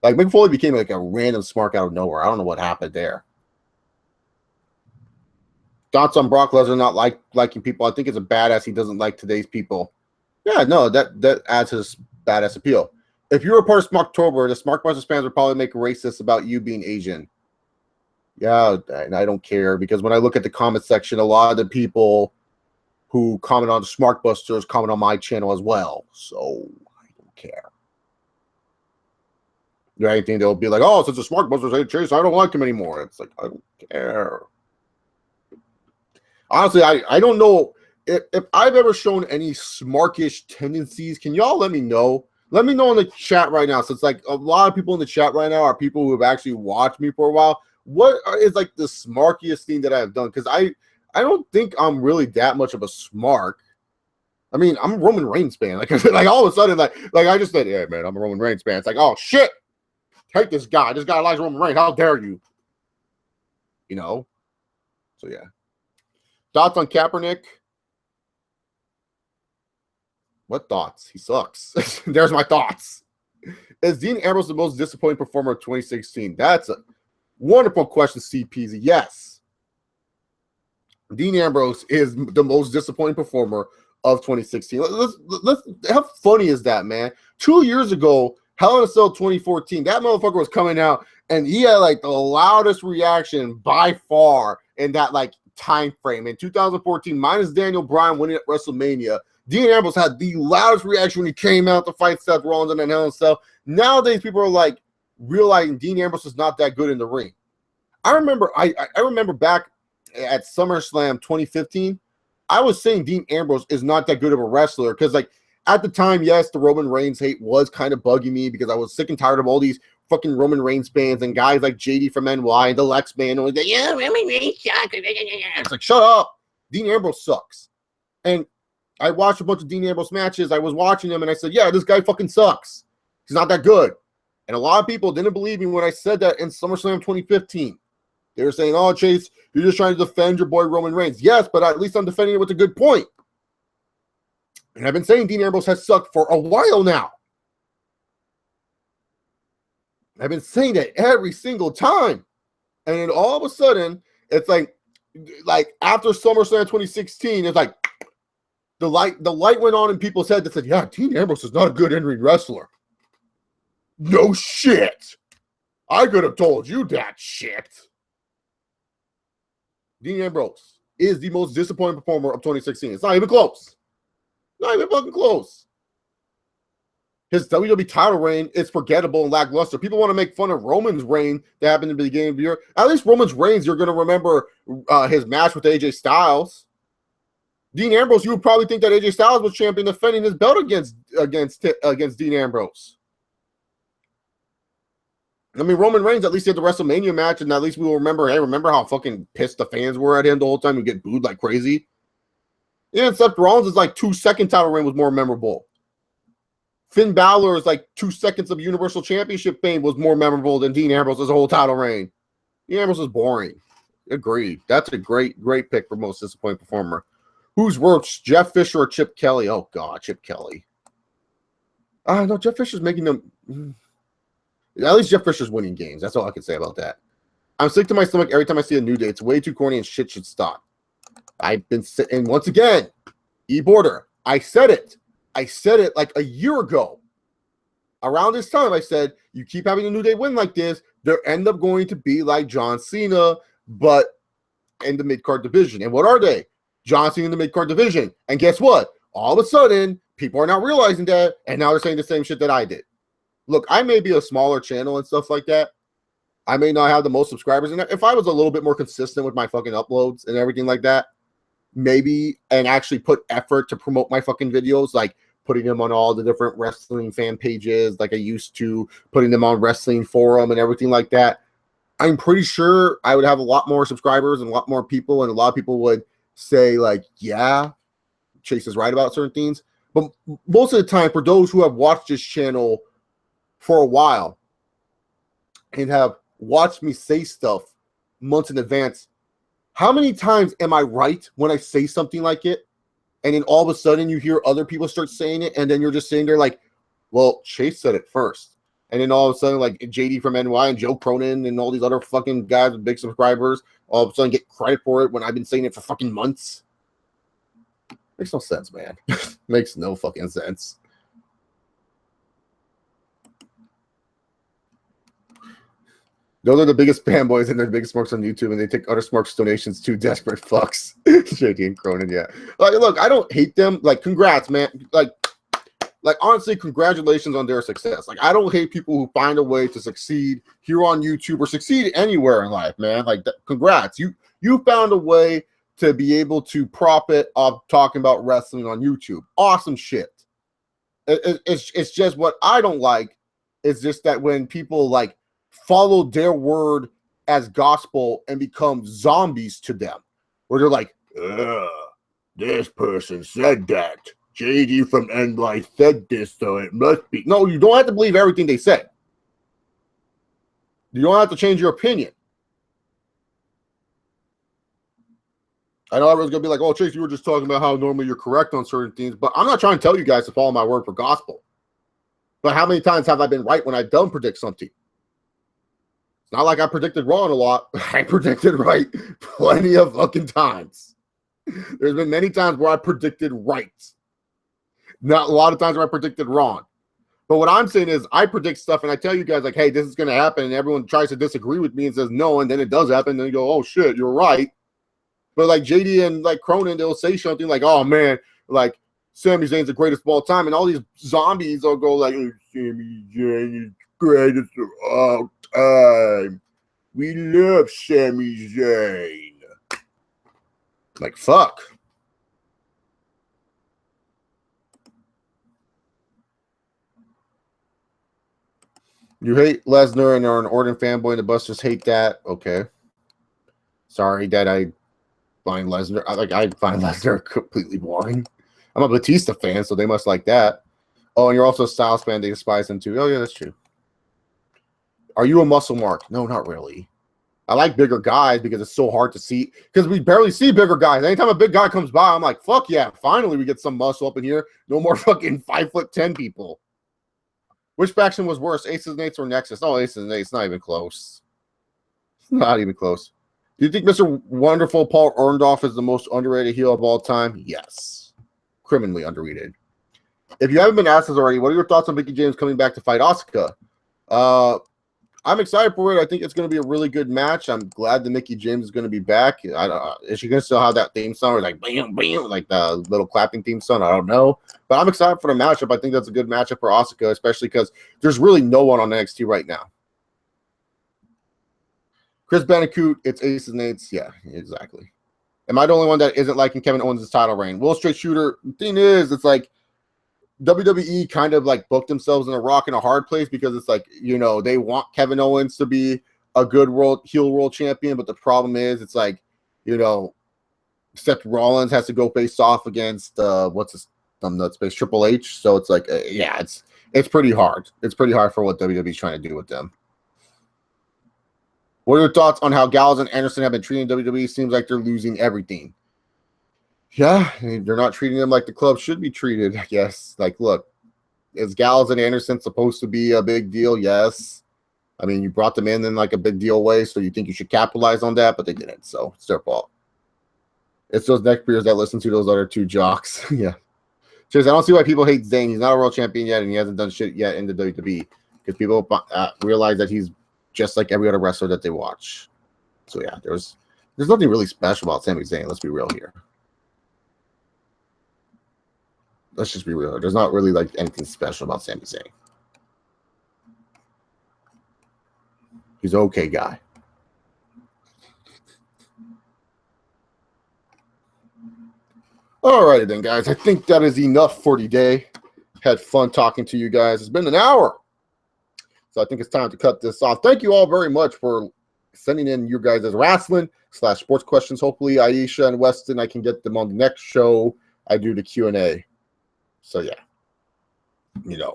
Like, Mick Foley became like a random Smark out of nowhere. I don't know what happened there. Thoughts on Brock Lesnar not liking people? I think it's a badass. He doesn't like today's people. Yeah, no, that adds his badass appeal. If you were part of Smarktober, the Smarkbusters fans would probably make racist about you being Asian. Yeah, and I don't care because when I look at the comment section, a lot of the people who comment on the Smart Busters comment on my channel as well. So I don't care. Anything they'll be like, oh, since the Smart Busters hate Chase, I don't like him anymore. It's like, I don't care. Honestly, I don't know if I've ever shown any smarkish tendencies. Can y'all let me know? Let me know in the chat right now. Since like a lot of people in the chat right now are people who have actually watched me for a while. What is like the smarkiest thing that I've done? Because I don't think I'm really that much of a smark. I mean, I'm a Roman Reigns fan. Like all of a sudden, like I just said, yeah, man, I'm a Roman Reigns fan. It's like, oh shit, take this guy. This guy likes Roman Reigns. How dare you? You know. So yeah. Thoughts on Kaepernick? What thoughts? He sucks. There's my thoughts. Is Dean Ambrose the most disappointing performer of 2016? That's a wonderful question, CPZ. Yes. Dean Ambrose is the most disappointing performer of 2016. Let's how funny is that, man? 2 years ago, Hell in a Cell 2014, that motherfucker was coming out and he had like the loudest reaction by far in that like time frame. In 2014, minus Daniel Bryan winning at WrestleMania, Dean Ambrose had the loudest reaction when he came out to fight Seth Rollins in Hell in a Cell. Nowadays, people are like realizing Dean Ambrose is not that good in the ring. I remember back at SummerSlam 2015, I was saying Dean Ambrose is not that good of a wrestler because, like, at the time, yes, the Roman Reigns hate was kind of bugging me because I was sick and tired of all these fucking Roman Reigns fans and guys like JD from NY and the Lex Man. And like, yeah, Roman Reigns sucks. It's like, shut up. Dean Ambrose sucks. And I watched a bunch of Dean Ambrose matches. I was watching them and I said, yeah, this guy fucking sucks. He's not that good. And a lot of people didn't believe me when I said that in SummerSlam 2015. They were saying, oh, Chase, you're just trying to defend your boy Roman Reigns. Yes, but at least I'm defending it with a good point. And I've been saying Dean Ambrose has sucked for a while now. I've been saying that every single time. And then all of a sudden, it's like after SummerSlam 2016, it's like the light went on in people's head that said, yeah, Dean Ambrose is not a good in-ring wrestler. No shit. I could have told you that shit. Dean Ambrose is the most disappointing performer of 2016. It's not even close. Not even fucking close. His WWE title reign is forgettable and lackluster. People want to make fun of Roman's reign that happened in the beginning of the year. At least Roman's reigns, you're going to remember his match with AJ Styles. Dean Ambrose, you would probably think that AJ Styles was champion defending his belt against Dean Ambrose. I mean, Roman Reigns at least had the WrestleMania match, and at least we will remember, hey, remember how fucking pissed the fans were at him the whole time? We get booed like crazy. Yeah, and Seth Rollins' like 2-second title reign was more memorable. Finn Balor's like 2 seconds of Universal Championship fame was more memorable than Dean Ambrose's whole title reign. Dean Ambrose is boring. Agreed. That's a great pick for most disappointing performer. Who's worse, Jeff Fisher or Chip Kelly? Oh, God, Chip Kelly. No, Jeff Fisher's making them... At least Jeff Fisher's winning games. That's all I can say about that. I'm sick to my stomach every time I see a New Day. It's way too corny and shit should stop. I've been sitting once again. E-Border. I said it. I said it like a year ago. Around this time, I said, you keep having a New Day win like this, they'll end up going to be like John Cena, but in the mid-card division. And what are they? John Cena in the mid-card division. And guess what? All of a sudden, people are now realizing that, and now they're saying the same shit that I did. Look, I may be a smaller channel and stuff like that. I may not have the most subscribers. And if I was a little bit more consistent with my fucking uploads and everything like that, maybe, and actually put effort to promote my fucking videos, like putting them on all the different wrestling fan pages like I used to, putting them on Wrestling Forum and everything like that, I'm pretty sure I would have a lot more subscribers and a lot more people, and a lot of people would say, like, yeah, Chase is right about certain things. But most of the time, for those who have watched this channel for a while and have watched me say stuff months in advance, how many times am I right when I say something like it? And then all of a sudden you hear other people start saying it, and then you're just sitting there like, well, Chase said it first. And then all of a sudden, like JD from NY and Joe Cronin and all these other fucking guys with big subscribers all of a sudden get credit for it when I've been saying it for fucking months. Makes no sense, man. Makes no fucking sense. Those are the biggest fanboys and they're the biggest smarks on YouTube, and they take other smarks donations to desperate fucks. JD and Cronin, yeah. Like, look, I don't hate them. Like, congrats, man. Like honestly, congratulations on their success. Like, I don't hate people who find a way to succeed here on YouTube or succeed anywhere in life, man. Like, congrats. You found a way to be able to profit off talking about wrestling on YouTube. Awesome shit. It's just what I don't like is just that when people like follow their word as gospel and become zombies to them, where they're like, this person said that. JD from Endlife said this, so it must be. No, you don't have to believe everything they say. You don't have to change your opinion. I know everyone's going to be like, oh, Chase, you were just talking about how normally you're correct on certain things, but I'm not trying to tell you guys to follow my word for gospel. But how many times have I been right when I don't predict something? It's not like I predicted wrong a lot. I predicted right plenty of fucking times. There's been many times where I predicted right. Not a lot of times where I predicted wrong. But what I'm saying is I predict stuff and I tell you guys like, hey, this is going to happen. And everyone tries to disagree with me and says no. And then it does happen. And then you go, oh, shit, you're right. But like JD and like Cronin, they'll say something like, oh, man, like Sami Zayn's the greatest of all time. And all these zombies will go like, oh, Sami Zayn is greatest of all time. We love Sami Zayn. Like, fuck. You hate Lesnar and are an Orton fanboy and the Busters hate that. Okay. Sorry that I find Lesnar. I find Lesnar completely boring. I'm a Batista fan, so they must like that. Oh, and you're also a Styles fan. They despise him too. Oh, yeah, that's true. Are you a muscle mark? No, not really. I like bigger guys because it's so hard to see. Because we barely see bigger guys. Anytime a big guy comes by, I'm like, fuck yeah, finally we get some muscle up in here. No more fucking 5'10" people. Which faction was worse, Aces and Eights or Nexus? Oh, Aces and Eights, not even close. Not even close. Do you think Mr. Wonderful Paul Orndorff is the most underrated heel of all time? Yes. Criminally underrated. If you haven't been asked this already, what are your thoughts on Mickie James coming back to fight Asuka? I'm excited for it. I think it's going to be a really good match. I'm glad that Mickie James is going to be back. Is she going to still have that theme song or like bam, bam, like the little clapping theme song? I don't know. But I'm excited for the matchup. I think that's a good matchup for Asuka, especially because there's really no one on NXT right now. Chris Bandicoot, it's Aces and Eights. Yeah, exactly. Am I the only one that isn't liking Kevin Owens' title reign? Will Straight Shooter, the thing is, it's like WWE kind of like booked themselves in a rock and a hard place because it's like, you know, they want Kevin Owens to be a good heel world champion, but the problem is it's like, you know, Seth Rollins has to go face off against what's his nuts face Triple H. So it's like, yeah, it's pretty hard. It's pretty hard for what WWE's trying to do with them. What are your thoughts on how Gallows and Anderson have been treating WWE? Seems like they're losing everything. Yeah, they're not treating them like the club should be treated, I guess. Like, look, is Gallows and Anderson supposed to be a big deal? Yes. I mean, you brought them in like a big deal way, so you think you should capitalize on that, but they didn't, so it's their fault. It's those neckbeards that listen to those other two jocks. Yeah. Cheers, I don't see why people hate Zayn. He's not a world champion yet, and he hasn't done shit yet in the WWE because people realize that he's just like every other wrestler that they watch. So, yeah, there's nothing really special about Sami Zayn. Let's be real here. Let's just be real. There's not really like anything special about Sami Zayn. He's an okay guy. Alrighty then, guys. I think that is enough for today. Had fun talking to you guys. It's been an hour. So I think it's time to cut this off. Thank you all very much for sending in your guys' Wrasslin/sports questions. Hopefully Aisha and Weston, I can get them on the next show. I do the Q&A. So yeah, you know,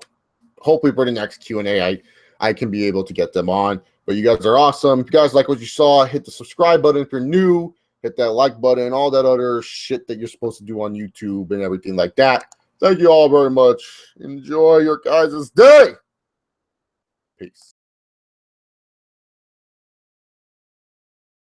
hopefully for the next Q&A, I can be able to get them on. But you guys are awesome. If you guys like what you saw, hit the subscribe button if you're new. Hit that like button, all that other shit that you're supposed to do on YouTube and everything like that. Thank you all very much. Enjoy your guys' day. Peace.